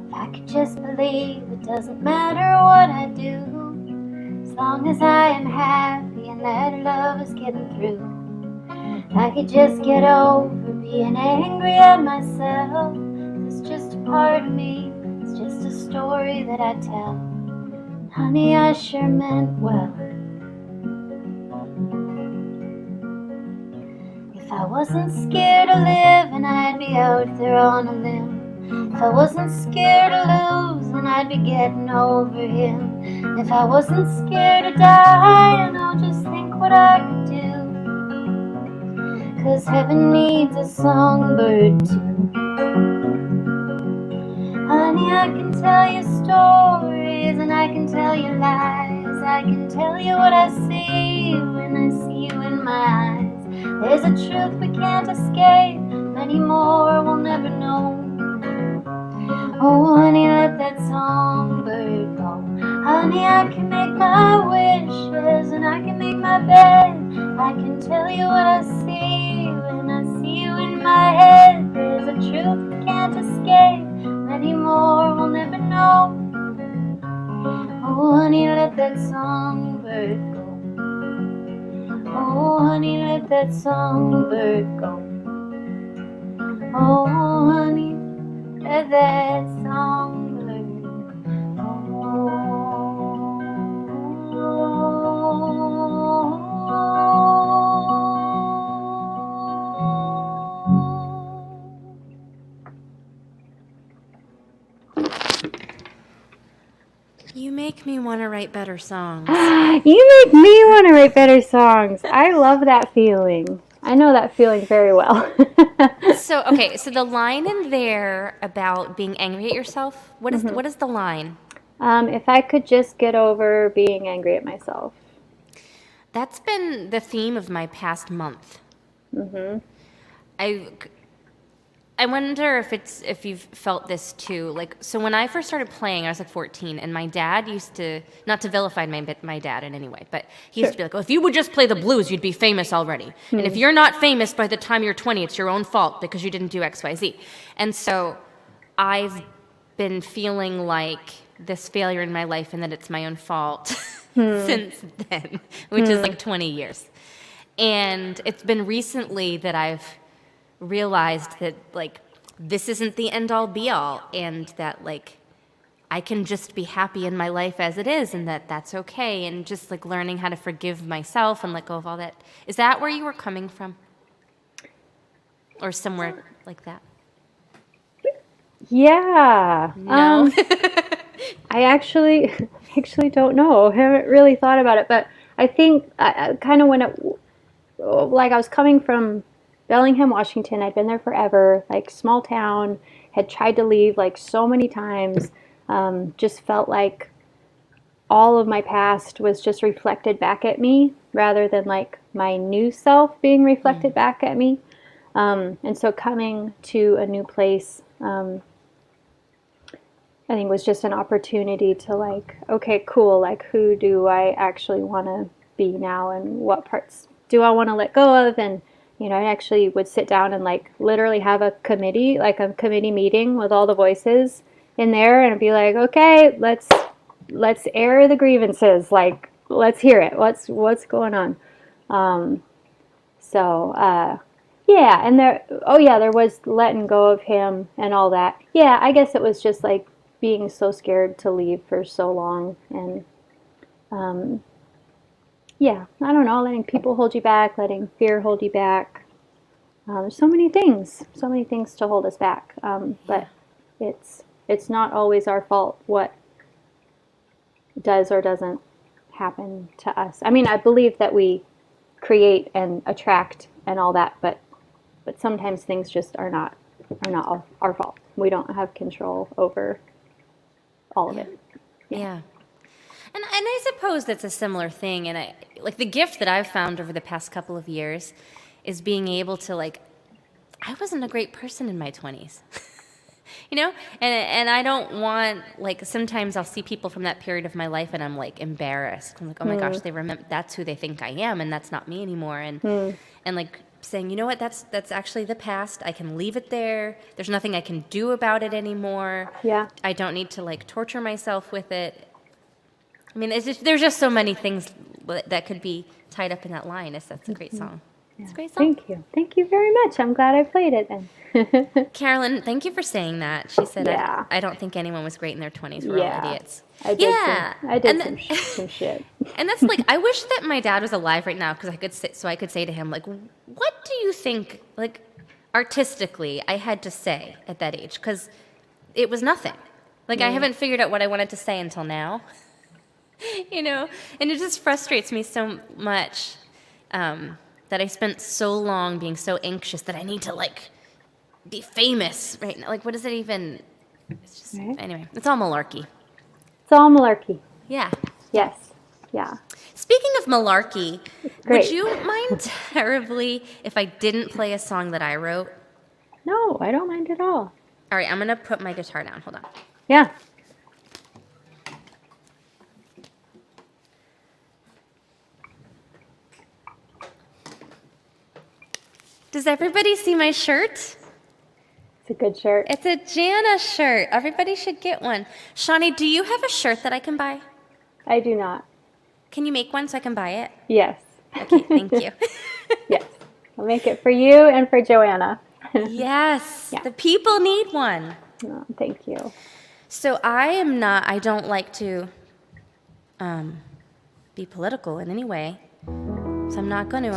If I could just believe it doesn't matter what I do, as long as I am happy and that love is getting through. If I could just get over being angry at myself, it's just a part of me, it's just a story that I tell. Honey, I sure meant well. If I wasn't scared to live, and I'd be out there on a limb. If I wasn't scared to lose, then I'd be getting over him. If I wasn't scared to die, and I'll just think what I could do. 'Cause heaven needs a songbird too. Honey, I can tell you stories and I can tell you lies. I can tell you what I see when I see you in my eyes. There's a truth we can't escape, many more we'll never know. Oh, honey, let that songbird go. Honey, I can make my wishes and I can make my bed. I can tell you what I see when I see you in my head. There's a truth we can't escape, many more we'll never know. Oh, honey, let that songbird go. Oh, honey, let that songbird go. Oh, honey, let that songbird go. You make me want to write better songs. You make me want to write better songs. I love that feeling. I know that feeling very well. So the line in there about being angry at yourself, what is the line? If I could just get over being angry at myself. That's been the theme of my past month. Mm-hmm. I wonder if you've felt this too. Like, so when I first started playing, I was like 14, and my dad used to, not to vilify my dad in any way, but he used to be like, oh, if you would just play the blues, you'd be famous already. And if you're not famous by the time you're 20, it's your own fault because you didn't do X, Y, Z. And so I've been feeling like this failure in my life and that it's my own fault since then, which is like 20 years. And it's been recently that I've realized that, like, this isn't the end-all be-all, and that, like, I can just be happy in my life as it is, and that that's okay, and just, like, learning how to forgive myself and let go of all that. Is that where you were coming from? Or somewhere like that? Yeah. No? I actually don't know. I haven't really thought about it, but I think I kind of when it, like, I was coming from Bellingham, Washington. I'd been there forever, like, small town, had tried to leave like so many times. Just felt like all of my past was just reflected back at me rather than like my new self being reflected back at me. And so coming to a new place, I think was just an opportunity to, like, okay, cool, like, who do I actually want to be now and what parts do I want to let go of? And I actually would sit down and, like, literally have a committee meeting with all the voices in there and be like, okay, let's air the grievances. Like, let's hear it. What's going on? Yeah. And there was letting go of him and all that. Yeah, I guess it was just like being so scared to leave for so long. And, yeah, I don't know, letting people hold you back, letting fear hold you back. There's so many things to hold us back. But it's not always our fault what does or doesn't happen to us. I mean, I believe that we create and attract and all that, but But sometimes things just are not our fault. We don't have control over all of it. Yeah. And I suppose that's a similar thing. And the gift that I've found over the past couple of years is being able to, I wasn't a great person in my 20s. And I don't want, sometimes I'll see people from that period of my life and I'm embarrassed. I'm like, oh my gosh, they remember, that's who they think I am, and that's not me anymore. And saying, you know what, that's actually the past. I can leave it there. There's nothing I can do about it anymore. Yeah. I don't need to torture myself with it. I mean, there's just so many things that could be tied up in that line. That's a great song. Yeah. It's a great song. Thank you very much. I'm glad I played it then. Carolyn, thank you for saying that. She said, I don't think anyone was great in their 20s. We're all idiots. I did some shit. And that's I wish that my dad was alive right now, because I could say to him, what do you think, artistically, I had to say at that age? Because it was nothing. I haven't figured out what I wanted to say until now. And it just frustrates me so much that I spent so long being so anxious that I need to be famous right now. What is it even? It's just Anyway, it's all malarkey. It's all malarkey. Yeah. Yes. Yeah. Speaking of malarkey, would you mind terribly if I didn't play a song that I wrote? No, I don't mind at all. All right, I'm gonna put my guitar down. Hold on. Yeah. Does everybody see my shirt? It's a good shirt. It's a Jana shirt. Everybody should get one. Shawnee, do you have a shirt that I can buy? I do not. Can you make one so I can buy it? Yes. Okay, thank you. Yes. I'll make it for you and for Joanna. Yes. Yeah. The people need one. Oh, thank you. So I don't like to be political in any way. So I'm not going to.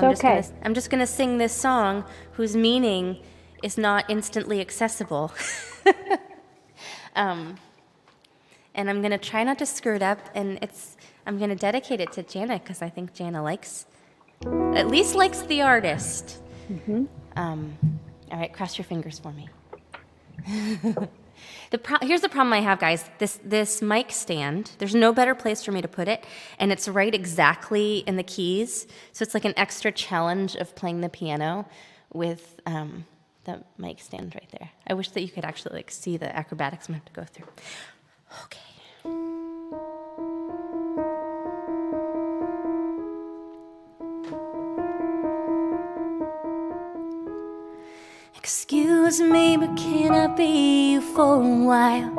I'm just going to sing this song whose meaning is not instantly accessible. And I'm going to try not to screw it up, and I'm going to dedicate it to Jana, because I think Jana at least likes the artist. Mm-hmm. All right, cross your fingers for me. Here's the problem I have, guys. This mic stand, there's no better place for me to put it, and it's right exactly in the keys, so it's an extra challenge of playing the piano with the mic stand right there. I wish that you could actually see the acrobatics I'm going to have to go through. Okay. Excuse me, but can I be you for a while?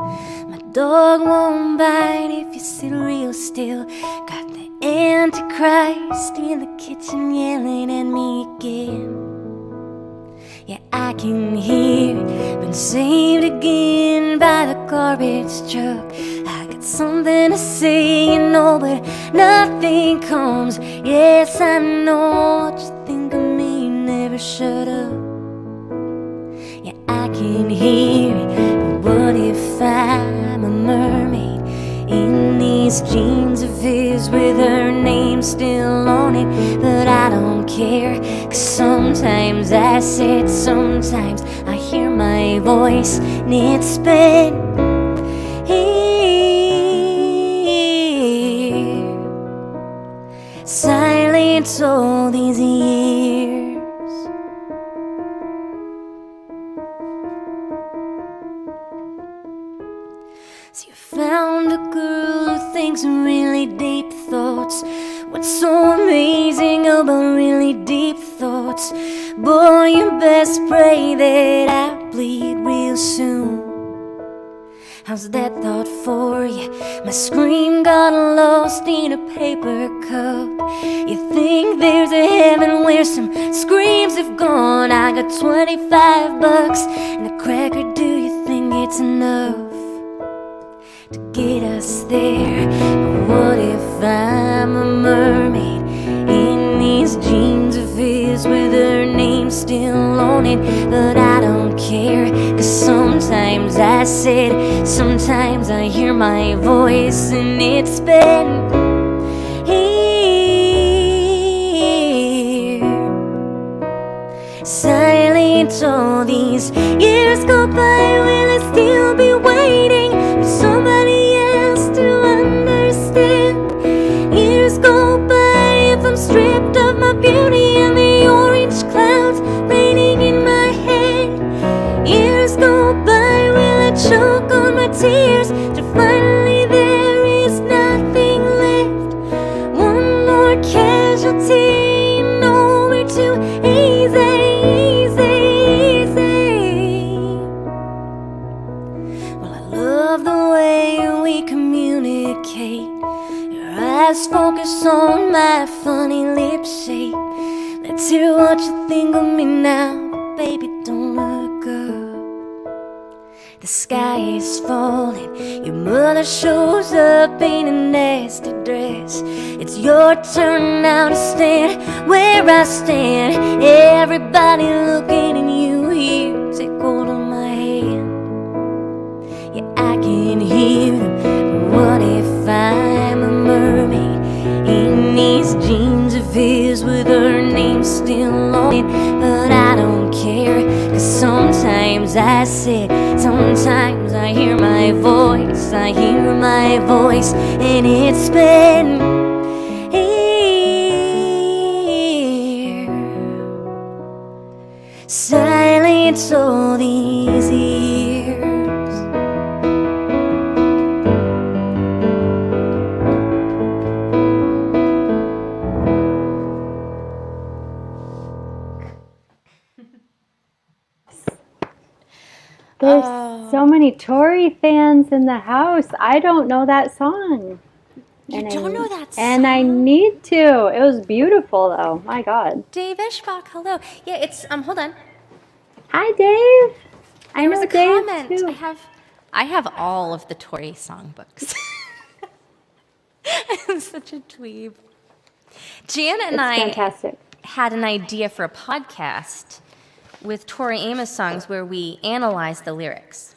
My dog won't bite if you sit real still. Got the Antichrist in the kitchen yelling at me again. Yeah, I can hear it, been saved again by the garbage truck. I got something to say, but nothing comes. Yes, I know what you think of me, never shut up. Yeah, I can hear it, but what if I'm a mermaid in these jeans of his with her name still on it? But I don't care, 'cause sometimes sometimes I hear my voice and it's been here, silent all these years. So you found a girl who thinks really deep thoughts. What's so amazing about really deep thoughts? Boy, you best pray that I bleed real soon. How's that thought for you? My scream got lost in a paper cup. You think there's a heaven where some screams have gone? I got $25 and a cracker. Do you think it's enough to get us there? But what if I'm a mermaid in these jeans of his with her name still on it? But I don't care, 'cause sometimes sometimes I hear my voice and it's been here, silent silent all these years go by, will I still be waiting for somebody else to understand? Years go by if I'm stripped of my beauty and the orange clouds raining in my head. Years go by, will I choke on my tears to finally there is nothing left? One more casualty, nowhere to easy. Well, I love the way we communicate. Your eyes focus on my funny lip shape. Let's hear what you think of me now, baby, don't look up. The sky is falling, your mother shows up in a nasty dress. It's your turn now to stand where I stand. Everybody looking at you here, take hold of my hand. Yeah, I can hear them, but what if I'm a mermaid in these jeans of his with her name still on it? But I don't care, 'cause sometimes I sit, sometimes I hear my voice, and it's been here, silent all these years. There's so many Tori fans in the house. I don't know that song. You don't know that song? And I need to. It was beautiful, though. My God. Dave Eschbach, hello. Yeah, it's hold on. Hi, Dave. I There know was a Dave, comment. too. I have all of the Tori songbooks. I'm such a dweeb. Jana and It's I fantastic. had an idea for a podcast with Tori Amos songs where we analyze the lyrics.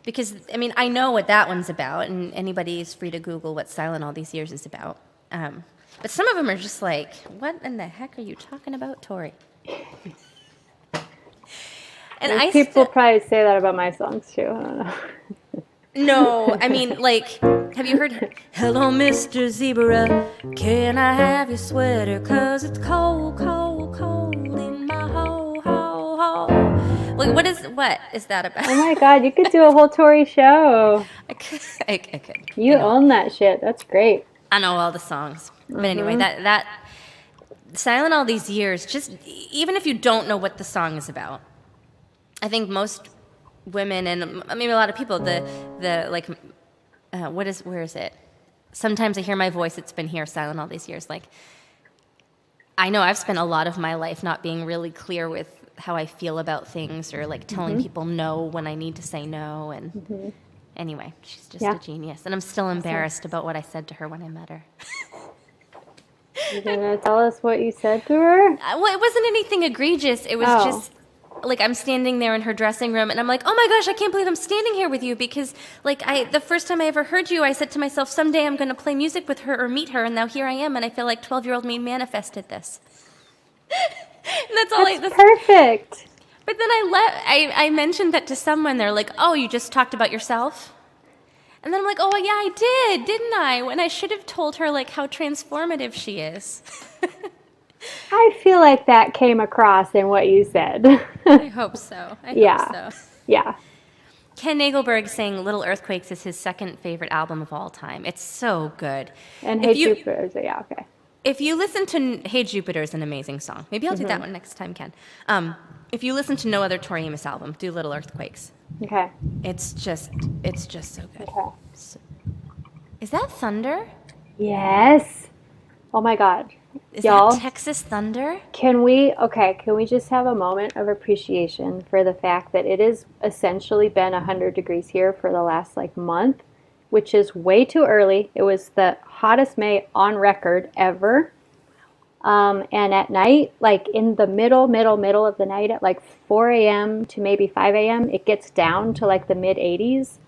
Because, I mean, I know what that one's about, and anybody is free to Google what Silent All These Years is about. But some of them are just like, what in the heck are you talking about, Tori? And Those people probably say that about my songs, too. I don't know. No, I mean, like, have you heard, hello, Mr. Zebra, can I have your sweater, 'cause it's cold, cold, cold in my ho, ho, ho. Like, what is that about? Oh, my God. You could do a whole Tori show. I could. You own that shit. That's great. I know all the songs. But anyway, that Silent All These Years, just, even if you don't know what the song is about, I think most women and maybe a lot of people, where is it? Sometimes I hear my voice, it's been here, silent all these years. Like, I know I've spent a lot of my life not being really clear with how I feel about things, or like telling people no when I need to say no. And anyway, she's just a genius. And I'm still embarrassed about what I said to her when I met her. You gonna tell us what you said to her? Well, it wasn't anything egregious. It was just like, I'm standing there in her dressing room and I'm like, oh my gosh, I can't believe I'm standing here with you, because like the first time I ever heard you, I said to myself, someday I'm going to play music with her or meet her, and now here I am, and I feel like 12-year-old me manifested this. And that's all. That's perfect. But then I mentioned that to someone. They're like, oh, you just talked about yourself? And then I'm like, oh, yeah, I did, didn't I? When I should have told her like how transformative she is. I feel like that came across in what you said. I hope so. I hope so. Yeah. Ken Nagelberg saying Little Earthquakes is his second favorite album of all time. It's so good. And Hey Jupiter, yeah, okay. If you listen to Hey Jupiter is an amazing song. Maybe I'll do that one next time, Ken. If you listen to no other Tori Amos album, do Little Earthquakes. Okay. It's just so good. Okay. Is that thunder? Yes. Oh my God. Is Y'all, that Texas thunder? Can we just have a moment of appreciation for the fact that it has essentially been 100 degrees here for the last month, which is way too early. It was the hottest May on record ever. And at night, in the middle of the night at 4 a.m. to maybe 5 a.m., it gets down to the mid 80s.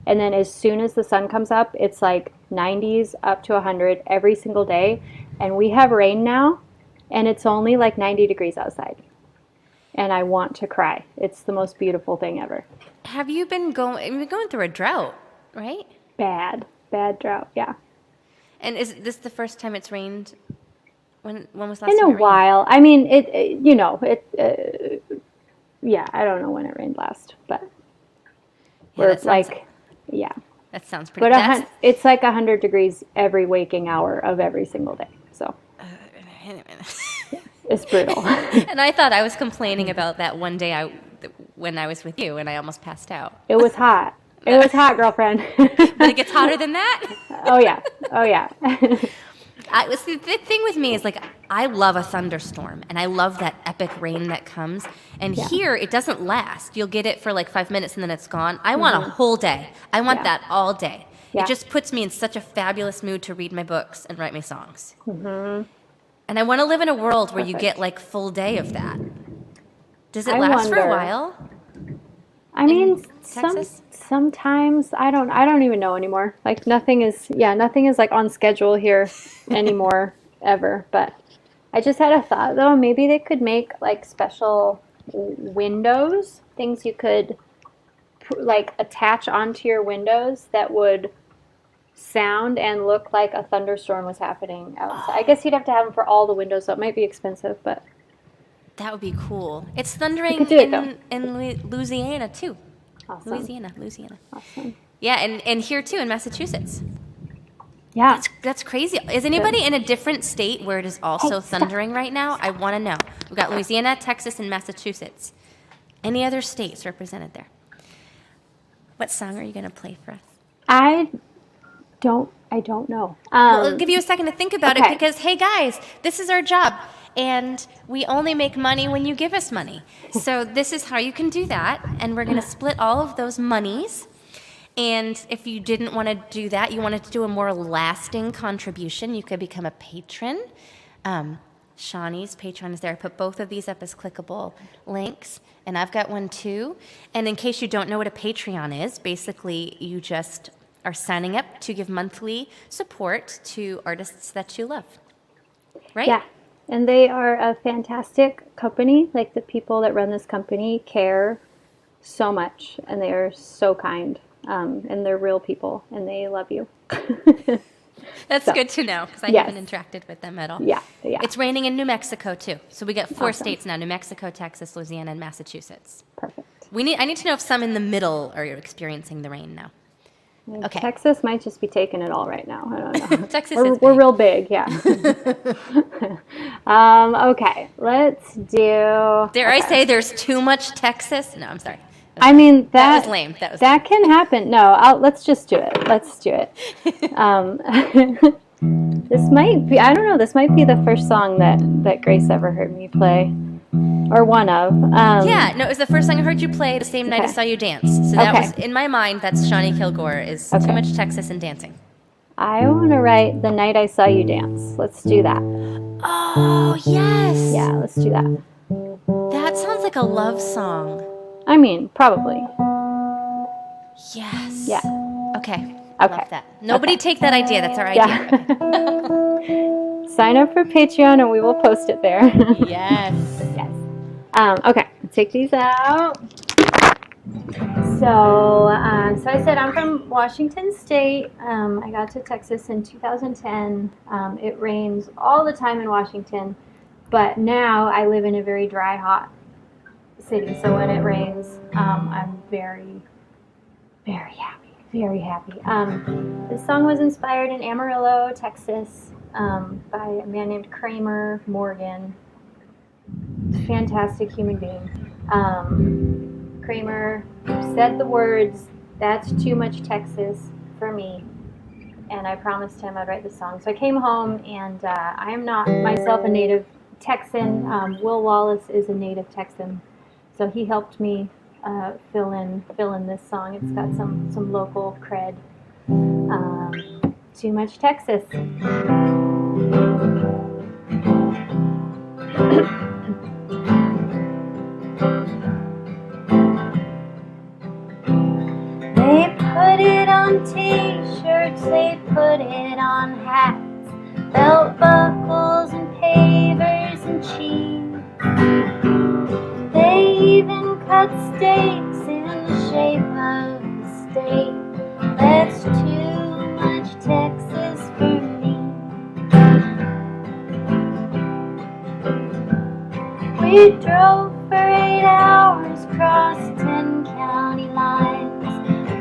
And then as soon as the sun comes up, it's 90s up to 100 every single day. And we have rain now, and it's only 90 degrees outside. and I want to cry. It's the most beautiful thing ever. Have you been going through a drought, right? Bad drought, yeah. And is this the first time it's rained? When was the last In time a it rained? while. I mean, yeah, I don't know when it rained last, but Yeah, that sounds, yeah. that sounds pretty. But it's like 100 degrees every waking hour of every single day. So it's brutal. And I thought I was complaining about that one day when I was with you and I almost passed out. It was hot. It was hot, girlfriend. But it gets hotter than that? Oh, yeah. The thing with me is, like, I love a thunderstorm, and I love that epic rain that comes. And here, it doesn't last. You'll get it for, like, 5 minutes, and then it's gone. I want a whole day. I want that all day. Yeah. It just puts me in such a fabulous mood to read my books and write my songs. Mm-hmm. And I want to live in a world where you get, like, full day of that. Does it last for a while? I mean, Texas? sometimes I don't even know anymore. Like nothing is like on schedule here anymore ever. But I just had a thought though, maybe they could make like special windows, things you could like attach onto your windows that would sound and look like a thunderstorm was happening outside. I guess you'd have to have them for all the windows, so it might be expensive, but that would be cool. It's thundering in Louisiana, too. Awesome. Louisiana. Awesome. Yeah, and here, too, in Massachusetts. Yeah. That's crazy. Is anybody in a different state where it is also thundering right now? I want to know. We've got Louisiana, Texas, and Massachusetts. Any other states represented there? What song are you going to play for us? I don't know. Well, I'll give you a second to think about it because, hey, guys, this is our job. And we only make money when you give us money. So this is how you can do that. And we're going to split all of those monies. And if you didn't want to do that, you wanted to do a more lasting contribution, you could become a patron. Shawnee's Patreon is there. I put both of these up as clickable links. And I've got one too. And in case you don't know what a Patreon is, basically you just are signing up to give monthly support to artists that you love. Right? Yeah. And they are a fantastic company. Like the people that run this company care so much, and they are so kind, and they're real people, and they love you. That's good to know because I haven't interacted with them at all. Yeah. It's raining in New Mexico too, so we got 4 states now: New Mexico, Texas, Louisiana, and Massachusetts. Perfect. I need to know if some in the middle are experiencing the rain now. Okay. Texas might just be taking it all right now. I don't know. Texas we're real big, yeah. Okay, let's do. Dare I say there's too much Texas? No, I'm sorry. I mean that was lame. That can happen. No, let's just do it. Let's do it. This might be. I don't know. This might be the first song that Grace ever heard me play. Or one of. It was the first song I heard you play the same night I saw you dance. So that was, in my mind, that's Shawnee Kilgore, is too much Texas and dancing. I want to write The Night I Saw You Dance. Let's do that. Oh, yes. Yeah, let's do that. That sounds like a love song. I mean, probably. Yes. Yeah. Okay. I love that. Nobody take that idea. That's our idea. Yeah. Sign up for Patreon and we will post it there. Yes. Okay, take these out. So I said I'm from Washington State. I got to Texas in 2010. It rains all the time in Washington, but now I live in a very dry, hot city. So when it rains, I'm very, very happy. Very happy. This song was inspired in Amarillo, Texas, by a man named Kramer Morgan. Fantastic human being. Kramer said the words, "That's too much Texas for me," and I promised him I'd write the song. So I came home, and I am not myself a native Texan. Will Wallace is a native Texan, so he helped me fill in this song. It's got some local cred. Too much Texas. They put it on t-shirts, they put it on hats, belt buckles and pavers and cheese. They even cut steaks in the shape of the state. That's too much Texas for me. We drove for 8 hours across 10 county lines.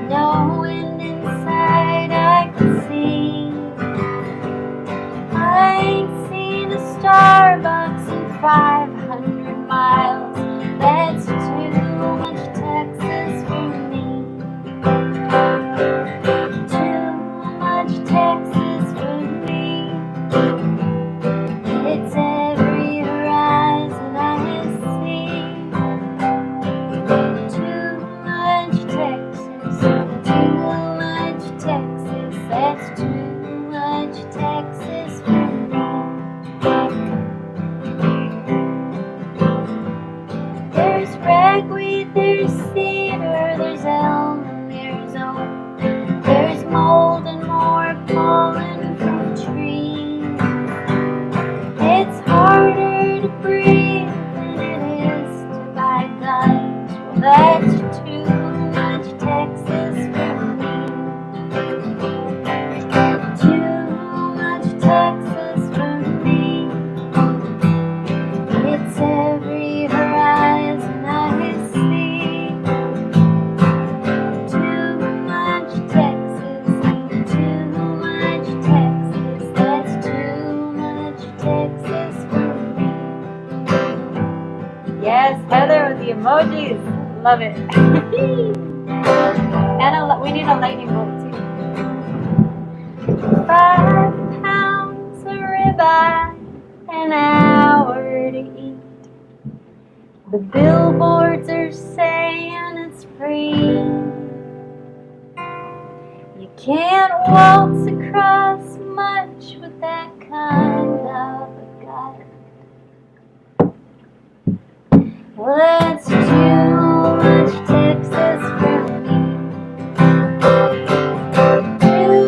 No wind inside I could see. I ain't seen a Starbucks in 500 miles. That's too much Texas for me. Too much Texas for me. It's every horizon I see. Too much Texas. Too much Texas. That's too much Texas for me. There's ragweed, there's cedar, there's elm, and there's oak. There's mold and more pollen from trees. It's harder to breathe than it is to buy guns. Well, that's too much Texas for me. Too much Texas for me. It's every horizon I see. Too much Texas. Too much Texas. That's too much Texas for me. Yes, Heather with the emojis. Love it. And we need a lightning bolt too. 5 pounds of ribeye, an hour to eat. The billboards are saying it's free. You can't waltz across much with that kind of a gut. Well, that's too much Texas for me. Too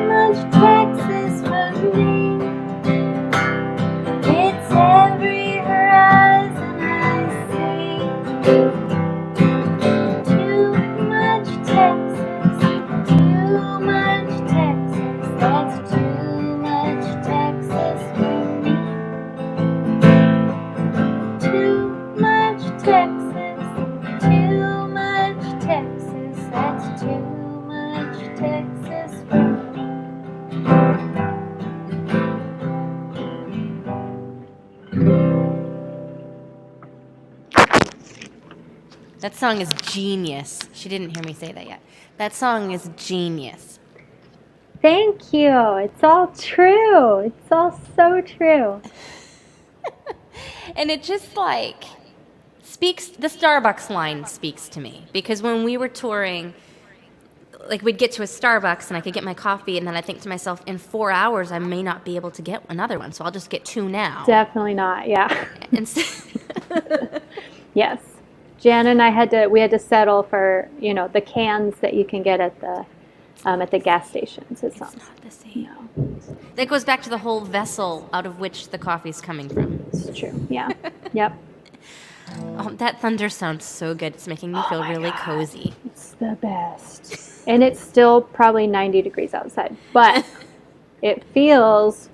much Texas for me. It's every horizon I see. Too much Texas. Too much Texas. That's too much Texas for me. Too much Texas. Too much Texas. That's too much Texas for me. That song is genius. She didn't hear me say that yet. That song is genius. Thank you. It's all true. It's all so true. And it just like speaks, the Starbucks line speaks to me. Because when we were touring, like we'd get to a Starbucks and I could get my coffee, and then I think to myself, in 4 hours I may not be able to get another one, so I'll just get 2 now. Definitely not. Yeah. And so Yes. Jan and I had to settle for, the cans that you can get at the gas stations. It's not the same. No. That goes back to the whole vessel out of which the coffee's coming from. It's true. Yeah. Yep. Oh, that thunder sounds so good. It's making me feel really cozy. It's the best. And it's still probably 90 degrees outside, but it feels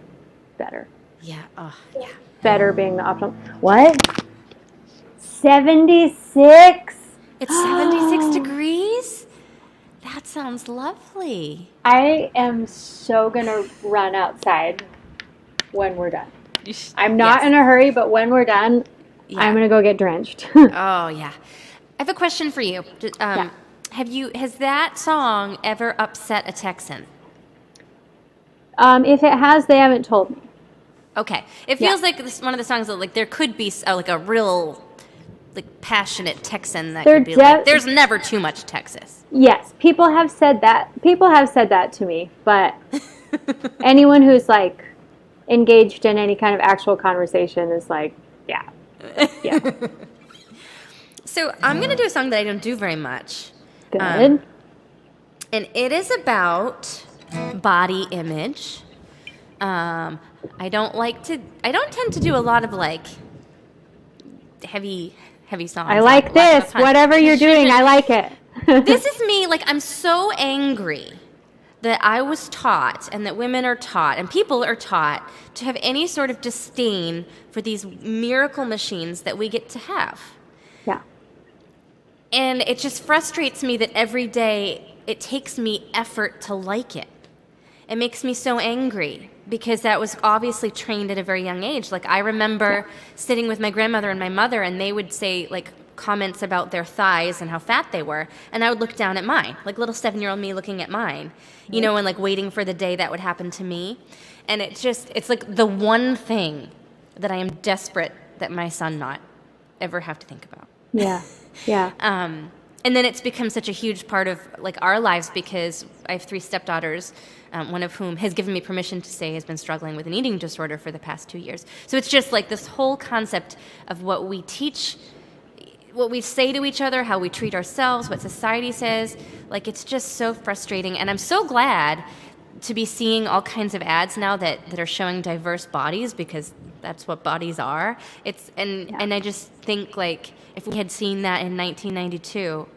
better. Yeah. Oh, yeah. Better being the optimal. What? 76? It's 76 degrees? That sounds lovely. I am so going to run outside when we're done. I'm not in a hurry, but when we're done, I'm going to go get drenched. Oh, yeah. I have a question for you. Yeah. Has that song ever upset a Texan? If it has, they haven't told me. Okay. It feels like this one of the songs that like there could be like a real like passionate Texan that could be like, there's never too much Texas. Yes, people have said that. People have said that to me, but anyone who's like engaged in any kind of actual conversation is like, yeah. So I'm going to do a song that I don't do very much. Good. And it is about body image. I don't tend to do a lot of like heavy heavy songs. I like this. Whatever you're doing, I like it. This is me. Like, I'm so angry that I was taught, and that women are taught, and people are taught to have any sort of disdain for these miracle machines that we get to have. Yeah. And it just frustrates me that every day it takes me effort to like it. It makes me so angry because that was obviously trained at a very young age. Like, I remember sitting with my grandmother and my mother, and they would say, like, comments about their thighs and how fat they were, and I would look down at mine, like little 7-year-old me looking at mine, you know, and like waiting for the day that would happen to me. And it's like the one thing that I am desperate that my son not ever have to think about. Yeah. Yeah. And then it's become such a huge part of like our lives because I have 3 stepdaughters, one of whom has given me permission to say has been struggling with an eating disorder for the past 2 years. So it's just like this whole concept of what we teach, what we say to each other, how we treat ourselves, what society says. Like, it's just so frustrating. And I'm so glad to be seeing all kinds of ads now that are showing diverse bodies, because that's what bodies are. And I just think, like, if we had seen that in 1992,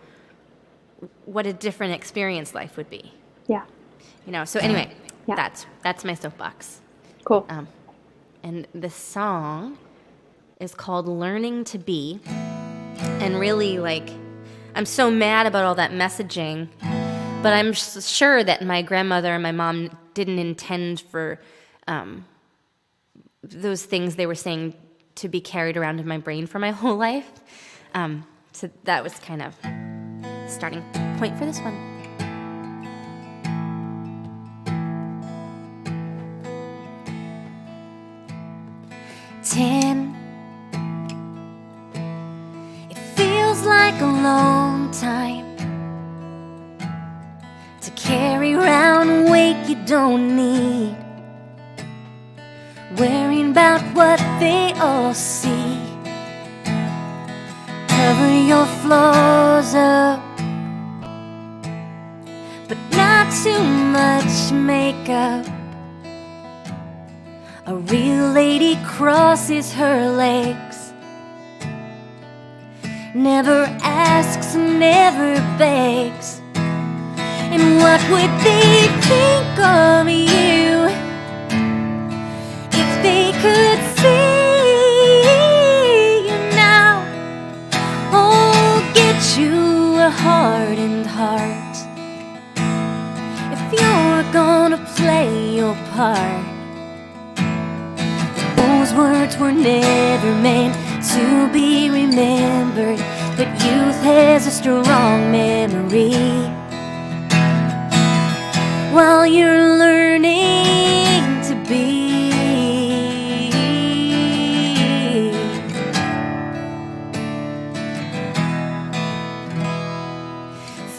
what a different experience life would be. Yeah. You know, so anyway, Yeah. that's my soapbox. Cool. And the song is called Learning to Be. And really, like, I'm so mad about all that messaging, but I'm sure that my grandmother and my mom didn't intend for those things they were saying to be carried around in my brain for my whole life. So that was kind of starting point for this one. Ten. It feels like a long time to carry around weight you don't need, worrying about what they all see. Cover your flaws up, but not too much makeup. A real lady crosses her legs, never asks, never begs. And what would they think of you if they could see you now? Oh, get you a hardened heart if you're gonna play your part. Those words were never meant to be remembered, but youth has a strong memory. While you're learning to be,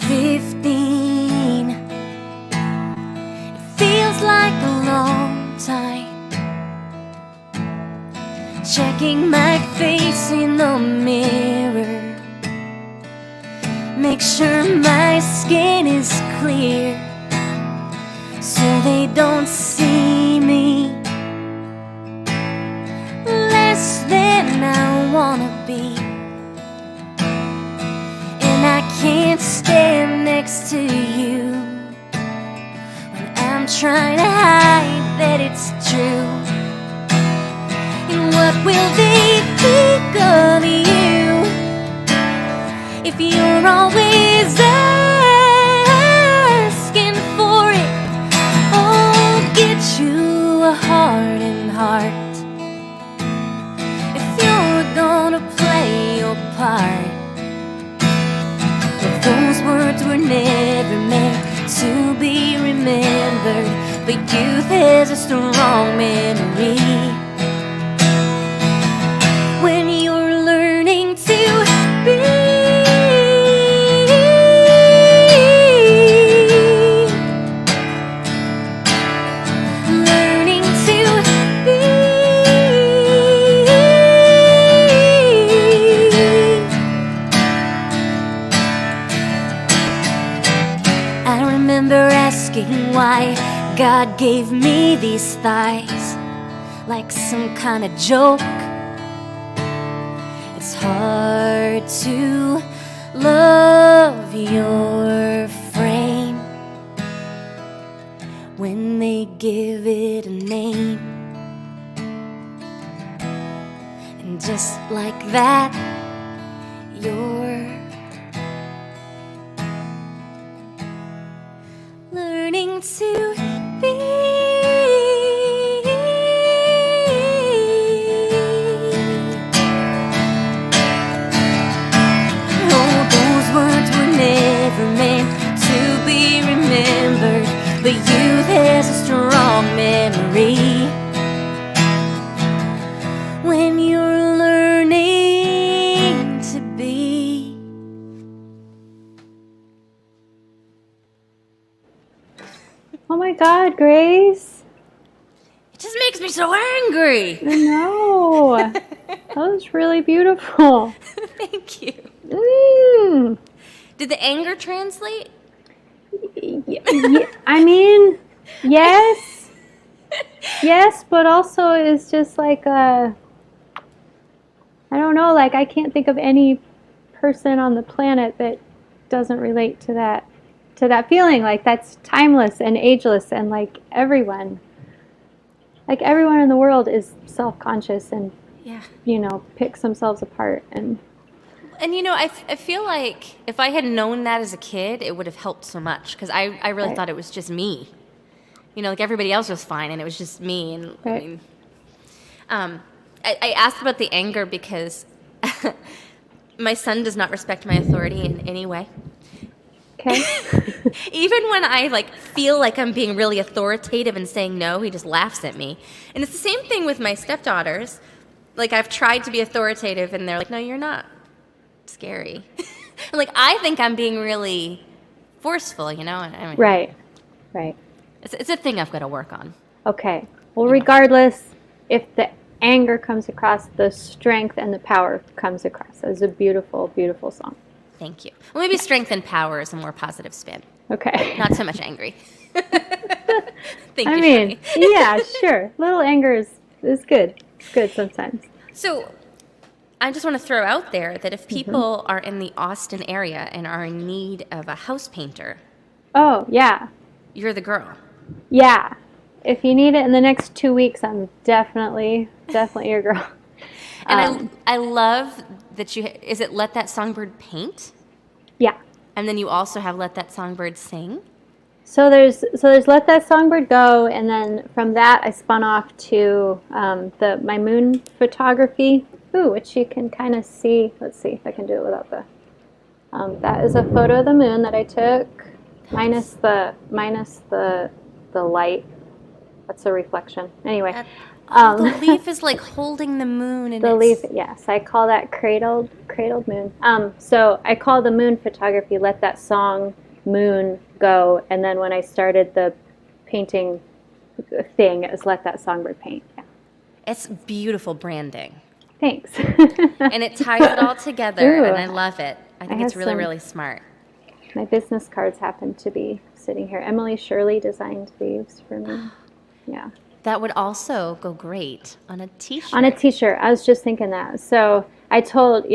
15, it feels like a long time, checking my face in the mirror, make sure my skin is clear, so they don't see me less than I wanna be. And I can't stand next to you when I'm trying to hide that it's true. And what will they think of you if you're always asking for it? Oh, get you a hardened heart if you're gonna play your part. But those words were never meant to be remembered, but youth has a strong memory. When you're learning to be, learning to be, I remember asking why God gave me these thighs, like some kind of joke. It's hard to love your frame when they give it a name. And just like that, you're learning to be. Oh, those words were never meant to be remembered, but youth has a strong memory when you're learning to be. Oh my God, Grace. It just makes me so angry. I know. That was really beautiful. Thank you. Mm. Did the anger translate? I mean, yes. Yes, but also it's just like I don't know, like I can't think of any person on the planet that doesn't relate to that feeling. Like that's timeless and ageless, and like everyone in the world is self-conscious and Yeah. picks themselves apart. And I feel like if I had known that as a kid, it would have helped so much, because I really Right. thought it was just me. Like everybody else was fine, and it was just me. And Right. I mean, I asked about the anger because my son does not respect my authority in any way. okay. Even when I feel like I'm being really authoritative and saying no, he just laughs at me. And it's the same thing with my stepdaughters. Like I've tried to be authoritative, and they're like, "No, you're not scary." And I think I'm being really forceful, I mean, Right. It's a thing I've got to work on. Okay. Well, regardless, if the anger comes across, the strength and the power comes across. It's a beautiful, beautiful song. Thank you. Well, maybe strength and power is a more positive spin. Okay. Not so much angry. Thank I you, mean, Shawnee. yeah, sure. Little anger is good. Good sometimes. So I just want to throw out there that if people are in the Austin area and are in need of a house painter, Oh, yeah. you're the girl. Yeah. If you need it in the next 2 weeks, I'm definitely your girl. And I love that is it Let That Songbird Paint? Yeah. And then you also have Let That Songbird Sing? So there's Let That Songbird Go, and then from that I spun off to my moon photography, which you can kind of see. Let's see if I can do it without the. That is a photo of the moon that I took, minus the light. That's a reflection. Anyway, The leaf is holding the moon. And the leaf. Yes, I call that cradled moon. So I call the moon photography Let That Song Moon Go, and then when I started the painting thing, it was Let That Songbird Paint. Yeah. It's beautiful branding. Thanks. And it ties it all together, Ooh. and I love it. I think have it's really, some- really smart. My business cards happen to be sitting here. Emily Shirley designed these for me. Yeah. That would also go great on a t-shirt. On a t-shirt. I was just thinking that. So I told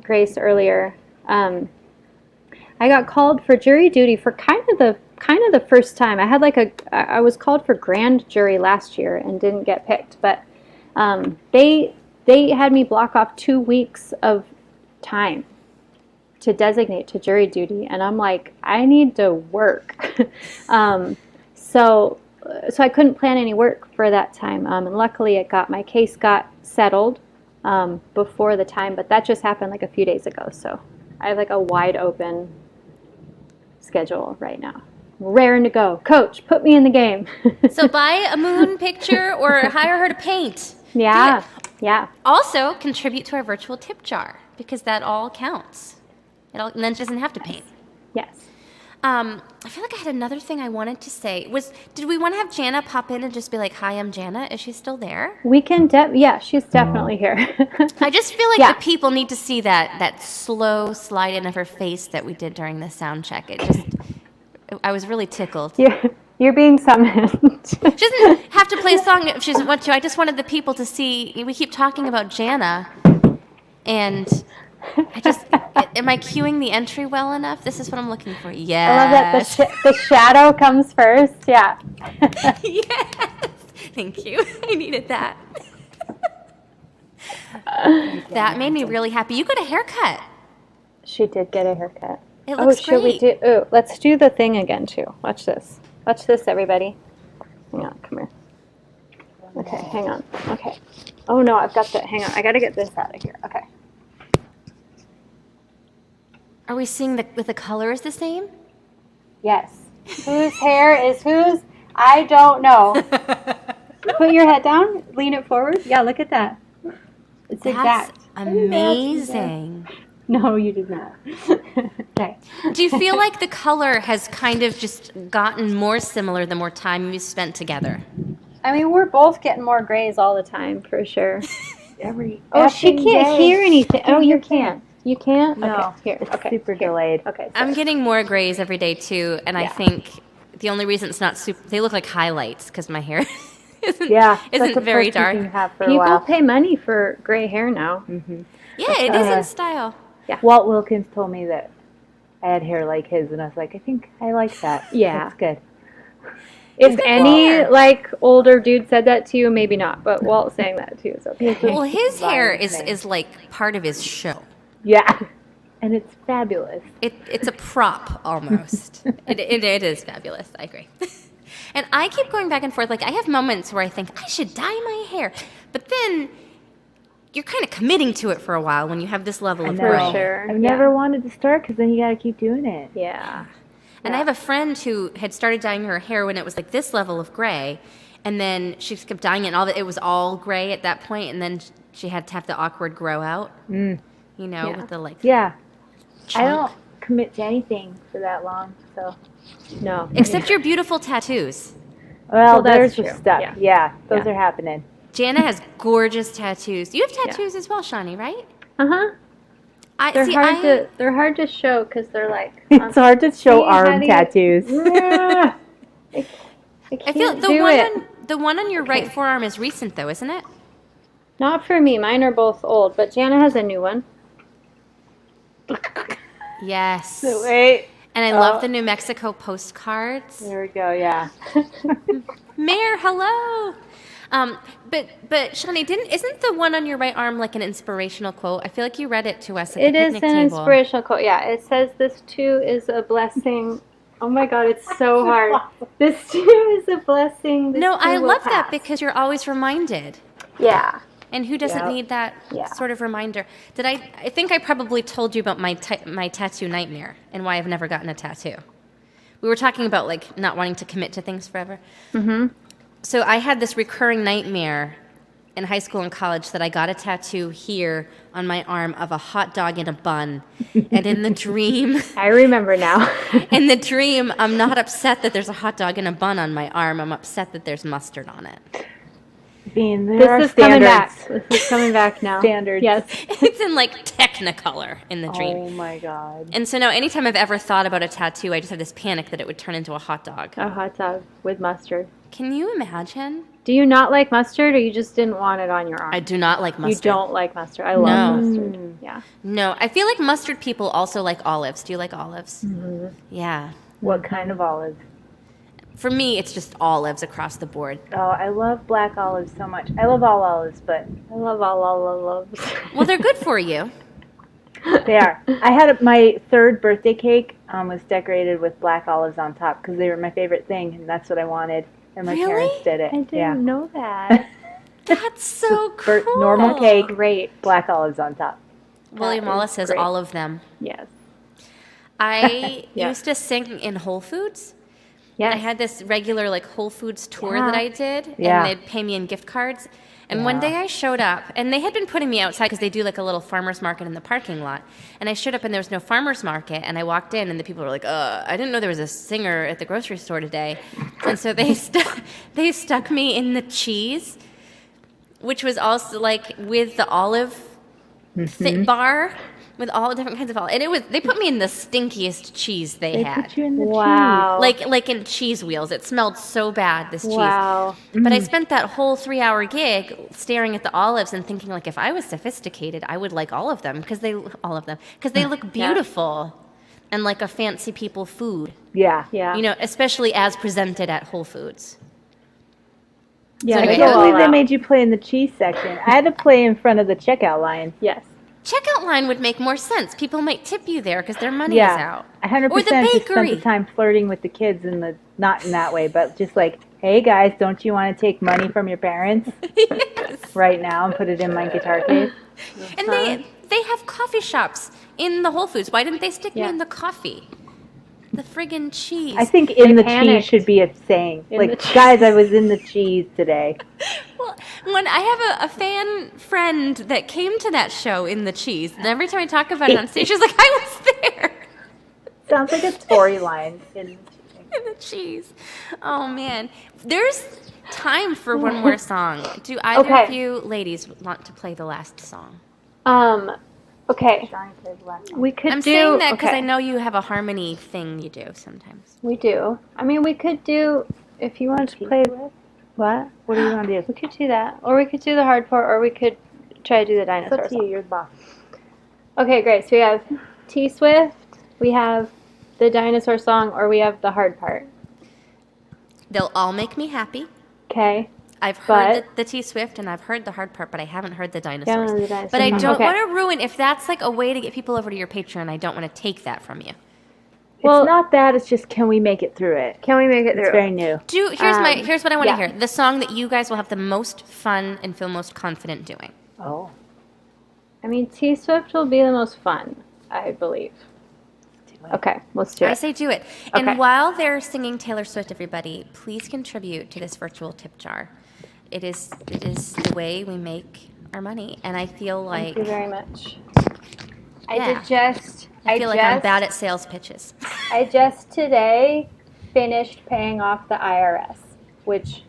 Grace earlier, I got called for jury duty for kind of the first time. I had I was called for grand jury last year and didn't get picked, but they had me block off 2 weeks of time to designate to jury duty, and I'm like, I need to work. So I couldn't plan any work for that time, and luckily my case got settled before the time, but that just happened a few days ago. So I have a wide open schedule right now. Raring to go. Coach, put me in the game. So buy a moon picture or hire her to paint. Yeah, Do it. yeah. Also, contribute to our virtual tip jar, because that all counts. And then she doesn't have to paint. Yes. I feel like I had another thing I wanted to say. Did we want to have Jana pop in and just be like, "Hi, I'm Jana"? Is she still there? We can, yeah, she's definitely here. I just feel like Yeah. the people need to see that slow slide in of her face that we did during the sound check. I was really tickled. You're being summoned. She doesn't have to play a song if she doesn't want to. I just wanted the people to see. We keep talking about Jana, And I just, am I cueing the entry well enough? This is what I'm looking for. I Yes. love that the shadow comes first. Yeah. Yes. Thank you. I needed that. That made me really happy. You got a haircut. She did get a haircut. It looks should great. we do? Oh, let's do the thing again too. Watch this. Watch this, everybody. Hang on, come here. Okay, hang on. Okay. Oh no, I've got the. Hang on, I got to get this out of here. Okay. Are we seeing the color is the same? Yes. Whose hair is whose? I don't know. Put your head down. Lean it forward. Yeah, look at that. It's That's exact. amazing. No, you did not. Okay. Do you feel like the color has kind of just gotten more similar the more time you spent together? I mean, we're both getting more grays all the time, for sure. Oh, She effing can't day. hear anything. Oh, you hear can't. You can't? No, Okay, here. it's Okay. super delayed. Okay. I'm getting more grays every day too, and I Yeah. think the only reason it's not super, they look like highlights because my hair isn't, Yeah, that's isn't the very first you dark. can have for a People while. pay money for gray hair now. Yeah, it is in style. Walt Wilkins told me that I had hair like his, and I was like, I think I like that. Yeah. That's good. If good any hair. like older dude said that to you, maybe not. But Walt saying that to you is okay. Well, his hair Violent is like part of his show. Yeah. And it's fabulous. It's a prop almost. it is fabulous. I agree. And I keep going back and forth. Like I have moments where I think I should dye my hair, but then you're kind of committing to it for a while when you have this level of know. For gray. sure. I've never wanted to start because then you got to keep doing it. Yeah. And I have a friend who had started dyeing her hair when it was like this level of gray, and then she just kept dyeing it, and it was all gray at that point, and then she had to have the awkward grow out. You know, Yeah. with the like. Yeah. I chunk. don't commit to anything for that long, so. No. Except your beautiful tattoos. Well, that's there's true. just stuff. Yeah. Yeah, those Yeah. are happening. Jana has gorgeous tattoos. You have tattoos as well, Shawnee, right? Uh-huh. I They're hard to show because they're like. It's hard to show See, how arm do you- tattoos. I I feel can't do it. the one on your right forearm is recent though, isn't it? Not for me. Mine are both old, but Jana has a new one. Yes. Wait. And I love the New Mexico postcards. There we go, yeah. Mayor, hello. But Shawnee, isn't the one on your right arm like an inspirational quote? I feel like you read it to us at It the is picnic an table. inspirational quote. Yeah, it says this too is a blessing. Oh my God, it's so hard. This too is a blessing. This No, too I will love that pass. because you're always reminded. Yeah. And who doesn't Yep. need that Yeah. sort of reminder? I think I probably told you about my tattoo nightmare and why I've never gotten a tattoo. We were talking about like not wanting to commit to things forever. Mm-hmm. So I had this recurring nightmare in high school and college that I got a tattoo here on my arm of a hot dog in a bun. And in the dream, I remember now. I'm not upset that there's a hot dog in a bun on my arm. I'm upset that there's mustard on it. Bean, there are This is coming standards. back. This is coming back now. Standards. Yes. It's in like Technicolor in the dream. Oh my God. And so now anytime I've ever thought about a tattoo, I just have this panic that it would turn into a hot dog. A hot dog with mustard. Can you imagine? Do you not like mustard, or you just didn't want it on your arm? I do not like mustard. You don't like mustard. I love No. mustard. Yeah. No, I feel like mustard people also like olives. Do you like olives? Mm-hmm. Yeah. What kind of olives? For me, it's just olives across the board. Oh, I love black olives so much. I love all olives, but I love all olives. Well, they're good for you. they are. I had my third birthday cake was decorated with black olives on top because they were my favorite thing, and that's what I wanted. And my Really? parents did it. I didn't yeah. know that. That's so cool. Normal cake, Great. black olives on top. William That Wallace is says great. all of them. Yes. I Yeah. used to sing in Whole Foods. Yes. I had this regular like Whole Foods tour Yeah. that I did, Yeah. and they'd pay me in gift cards. And one day I showed up, and they had been putting me outside because they do like a little farmer's market in the parking lot. And I showed up, and there was no farmer's market. And I walked in, and the people were like, I didn't know there was a singer at the grocery store today. And so they stuck me in the cheese, which was also like with the olive bar. with all different kinds of olives. And they put me in the stinkiest cheese they had. Put you in the Wow. Like in cheese wheels. It smelled so bad, this cheese. Wow. But I spent that whole 3-hour gig staring at the olives and thinking, like, if I was sophisticated, I would like all of them because they look beautiful and like a fancy people food. Yeah. Yeah. You know, especially as presented at Whole Foods. Yeah. So I anyway, can't go believe all they out. made you play in the cheese section. I had to play in front of the checkout line. Yes. checkout line would make more sense. People might tip you there because their money is Yeah, out. 100% Or the just spent bakery. the time flirting with the kids not in that way, but just like, hey guys, don't you want to take money from your parents right now and put it in my guitar case? And they have coffee shops in the Whole Foods. Why didn't they stick me Yeah. in the coffee? The friggin' cheese. I think in They the panicked. cheese should be a saying. In Like, the cheese. guys, I was in the cheese today. Well, when I have a fan friend that came to that show in the cheese, and every time I talk about it on stage, she's like, I was there Sounds like a storyline in in the cheese. Oh, man. There's time for one more song. Do either Okay. of you ladies want to play the last song? Okay. We could I'm do. saying that because okay. I know you have a harmony thing you do sometimes. We do. I mean, we could do, if you wanted to play, what? What do you want to do? We could do that. Or we could do the hard part, or we could try to do the It's dinosaur up to you. song. You're the boss. Okay, great. So we have T Swift, we have the dinosaur song, or we have the hard part. They'll all make me happy. Okay. I've heard But- the T Swift and I've heard the hard part, but I haven't heard the Down dinosaurs. on the dinosaur But I song. don't Okay. want to ruin, if that's like a way to get people over to your Patreon, I don't want to take that from you. Well- It's not that. It's just, can we make it through it? Can we make it It's through? very new. Here's what I want to yeah. hear. The song that you guys will have the most fun and feel most confident doing. Oh. I mean, T Swift will be the most fun, I believe. Okay, let's do I it. say do it. Okay. And while they're singing Taylor Swift, everybody, please contribute to this virtual tip jar. It is the way we make our money, and I feel like Thank you very much. Yeah. I feel like I'm bad at sales pitches. I just today finished paying off the IRS, which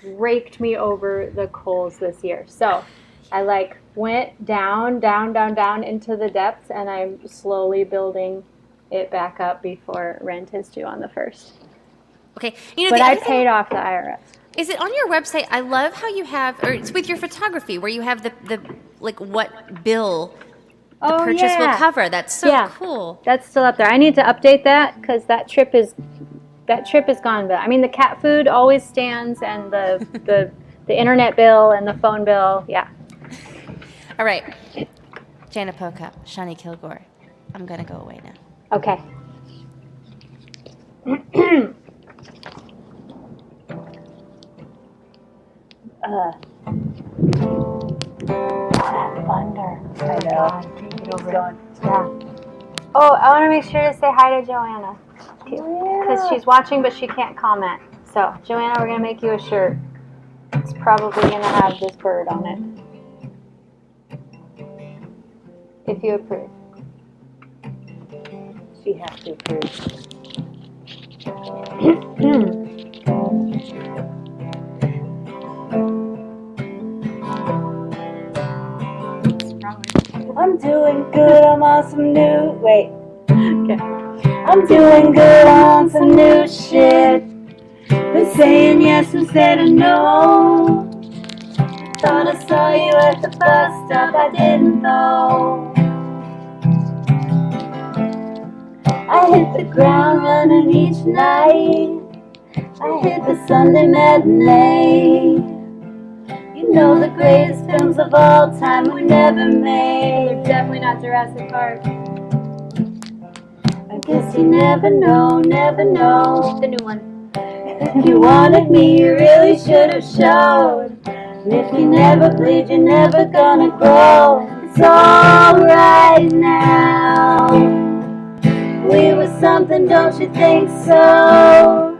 raked me over the coals this year. So I went down into the depths, and I'm slowly building it back up before rent is due on the 1st. Okay, you know But the I other thing- paid off the IRS. Is it on your website? I love how you have, or it's with your photography, where you have the like what bill the purchase will cover. That's so cool. That's still up there. I need to update that because that trip is gone. But I mean, the cat food always stands, and the internet bill and the phone bill. Yeah. All right, Jana Poca, Shawnee Kilgore. I'm gonna go away now. Okay. Thunder. I know. It's going. Yeah. Oh, I want to make sure to say hi to Joanna because she's watching, but she can't comment. So, Joanna, we're gonna make you a shirt. It's probably gonna have this bird on it, if you approve. She has to approve. I'm doing good, I'm on some new, wait. Okay. I'm doing good on some new shit. Been saying yes instead of no. Thought I saw you at the bus stop, I didn't though. I hit the ground running each night. I hit the Sunday matinee. You know the greatest films of all time were never made. Definitely not Jurassic Park. I guess you never know, never know. The new one. If you wanted me, you really should have showed. And if you never bleed, you're never gonna grow. It's alright now. We were something, don't you think so?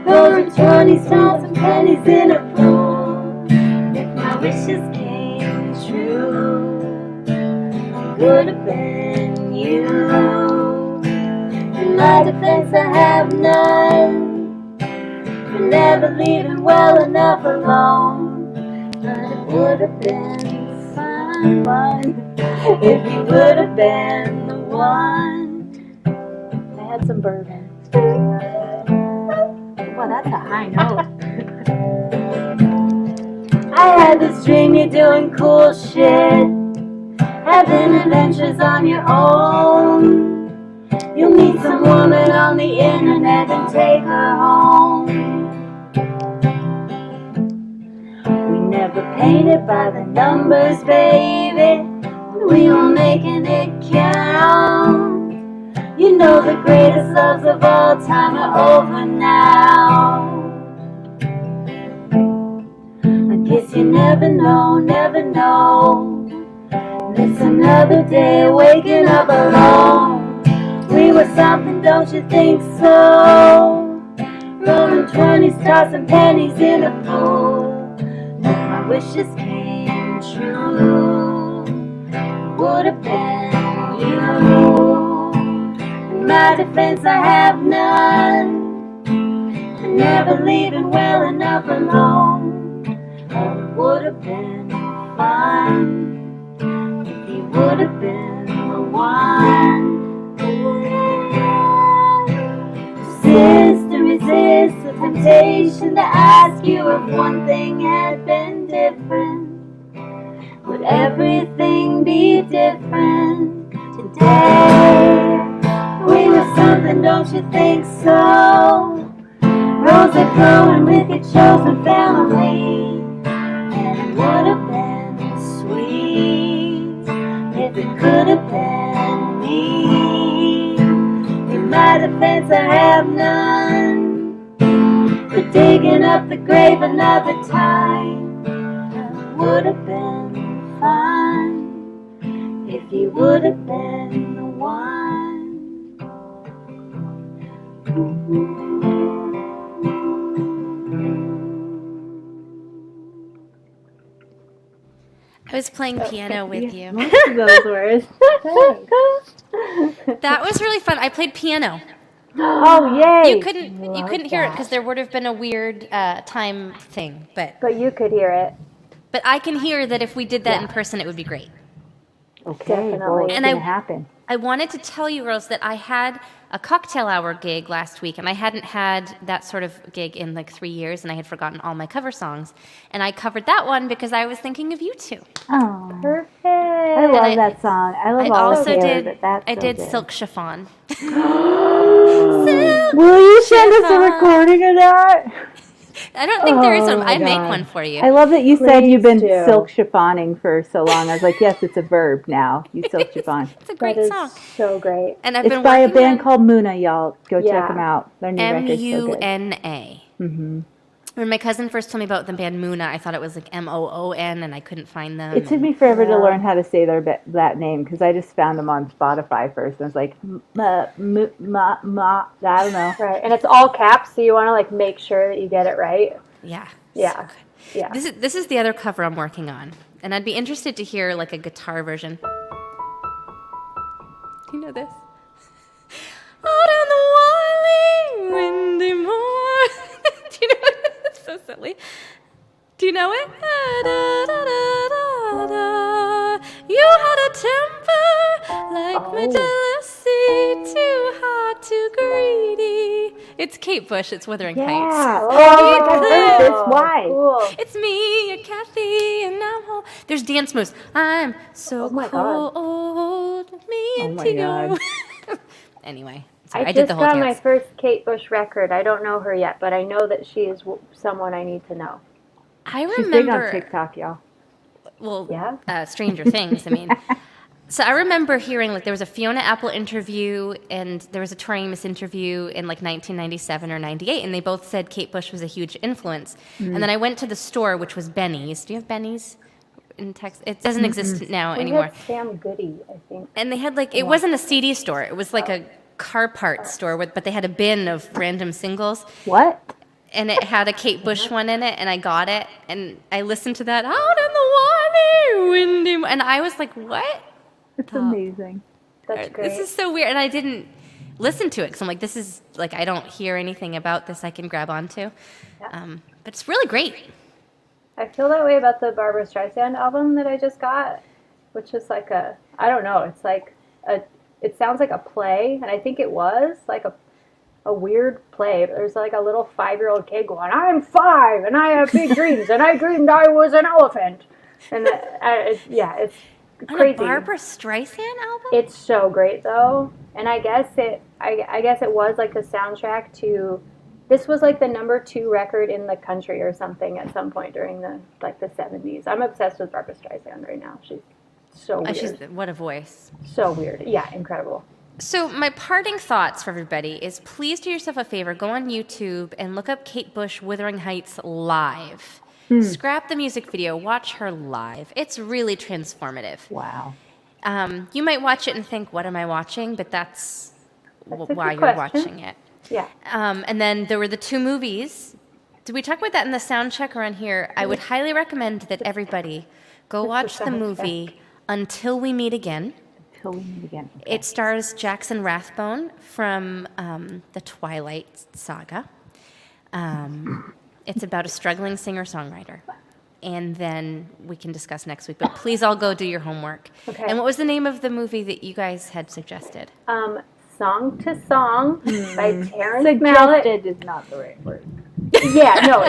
Those were 20 stones and pennies in a pool. If my wishes came true, it would have been you. In my defense, I have none. For never leaving well enough alone. But it would have been fun. if you would have been the one. I had some bourbon. Well, that's a high note. I had this dream you're doing cool shit, having adventures on your own. You'll meet some woman on the internet and take her home. We never painted by the numbers, baby. We were making it count. You know the greatest loves of all time are over now. I guess you never know, never know. It's another day waking up alone. We were something, don't you think so? Rolling 20s, tossing pennies in a pool. My wishes came true. Would have been you. In my defense, I have none. I'm never leaving well enough alone. Oh, it would have been fun if you would have been the one. Resist and resist the temptation to ask you if one thing had been different. Would everything be different today? We were something, don't you think so? Roses are growing with your chosen family, and it would have been sweet if it could have been me. In my defense, I have none. For digging up the grave another time, it would have been fun if you would have been the one. I was playing piano with you. Most of those words. That was really fun. I played piano. Oh, yay! You couldn't hear it because there would have been a weird time thing, but But you could hear it. I can hear that if we did that in person, it would be great. Okay, Definitely. well, it's And going to happen. I wanted to tell you, girls, that I had a cocktail hour gig last week, and I hadn't had that sort of gig in like 3 years, and I had forgotten all my cover songs. And I covered that one because I was thinking of you two. Oh, Perfect. I love I- that song. I love I all also of did. but that's I so did good. Silk Chiffon. Will you send us a Chiffon. recording of that? I don't think there is one. Oh, my I make God. one for you. I love that you said you've been Please do. silk chiffoning for so long. I was like, yes, it's a verb now. You silk chiffon. It's a That great is song. so great. And I've It's been by a working band on called Muna, y'all. Go Yeah. check them out. Their new record's so good. Muna. Mm-hmm. When my cousin first told me about the band Muna, I thought it was like Moon, and I couldn't find them. It took me forever to learn how to say that name because I just found them on Spotify first. And I was like, I don't know. Right. And it's all caps, so you want to like make sure that you get it right. Yeah. Yeah. So good. Yeah. This is the other cover I'm working on, and I'd be interested to hear like a guitar version. Do you know this? Out on the wily, windy moor. Do you know it? It's so silly. Do you know it? You had a temper like my jealousy, too hot, too greedy. It's Kate Bush. It's Wuthering Heights. Yeah. Oh, I've heard this. Why? Cool. It's me, Kathy, and I'm whole. There's dance moves. I'm so Oh my God. cold. Me Oh and my you. God. Anyway, I sorry, I just did the whole got my dance. first Kate Bush record. I don't know her yet, but I know that she is someone I need to know. I She's big on remember. TikTok, y'all. Well, Yeah? Stranger Things. I mean, so I remember hearing like there was a Fiona Apple interview and there was a Tori Amos interview in like 1997 or 98, and they both said Kate Bush was a huge influence. And then I went to the store, which was Benny's. Do you have Benny's in Texas? It doesn't exist now We anymore. had Sam Goody, I think. And they had like it wasn't a CD store; it was like a car parts store, but they had a bin of random singles. What? And it had a Kate Bush one in it, and I got it, and I listened to that out in the windy, windy, and I was like, "What? It's amazing. That's great. This is so weird." And I didn't listen to it because I'm like, "This is like I don't hear anything about this I can grab onto," but it's really great. I feel that way about the Barbara Streisand album that I just got, which is like I don't know, it's like it sounds like a play, and I think it was like a weird play. There's like a little 5-year-old kid going, "I'm 5 and I have big dreams and I dreamed I was an elephant," and it's On crazy. a Barbara Streisand album? It's so great though, and I guess it was like the soundtrack to. This was like the #2 record in the country or something at some point during the 70s. I'm obsessed with Barbra Streisand right now. She's so weird. What a voice. So weird. Yeah, incredible. So my parting thoughts for everybody is please do yourself a favor, go on YouTube and look up Kate Bush Wuthering Heights live. Scrap the music video, watch her live. It's really transformative. Wow. You might watch it and think, what am I watching? But that's a why good you're question. watching it. Yeah. And then there were the 2 movies. Did we talk about that in the sound check or on here? I would highly recommend that everybody go watch the sound movie Until We Meet Again. Till we meet again. It stars Jackson Rathbone from the Twilight Saga. It's about a struggling singer-songwriter. And then we can discuss next week. But please all go do your homework. Okay. And what was the name of the movie that you guys had suggested? Song to Song by Terrence Malick. Suggested is not the right word. Yeah, no,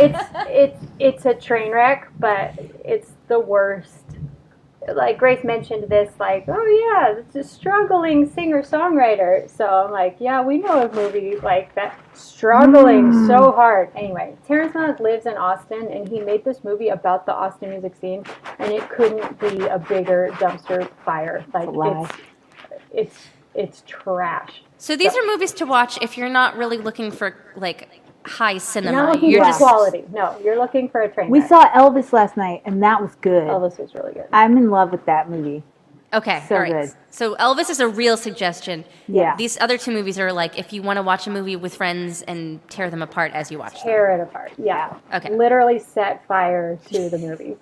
it's a train wreck, but it's the worst. Like Grace mentioned this, like, oh yeah, it's a struggling singer-songwriter. So I'm like, yeah, we know a movie like that, struggling so hard. Anyway, Terrence Malick lives in Austin, and he made this movie about the Austin music scene, and it couldn't be a bigger dumpster fire. Like it's trash. So these are movies to watch if you're not really looking for, like, high cinema. You're not looking You're for just quality. No, you're looking for a train We wreck. saw Elvis last night, and that was good. Elvis was really good. I'm in love with that movie. Okay, So all right. good. So Elvis is a real suggestion. Yeah. These other 2 movies are like if you want to watch a movie with friends and tear them apart as you watch them. Tear it apart. Yeah. Okay. Literally set fire to the movie.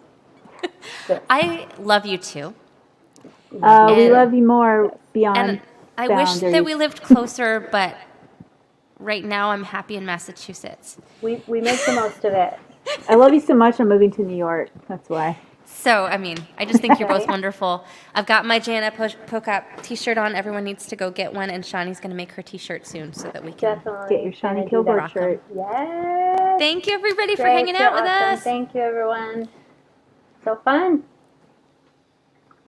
I love you too. We And- love you more beyond And I wish boundaries. that we lived closer, but right now I'm happy in Massachusetts. We make the most of it. I love you so much. I'm moving to New York. That's why. So, I mean, I just think you're both Right. wonderful. I've got my Jana Pokap t-shirt on. Everyone needs to go get one, and Shawnee's going to make her t-shirt soon so that we can. Definitely. Get your Shawnee gonna do Kilgore that. Rock 'em. shirt. Yes. Thank you, everybody, for Grace, hanging out you're with awesome. us. Thank you, everyone. So fun.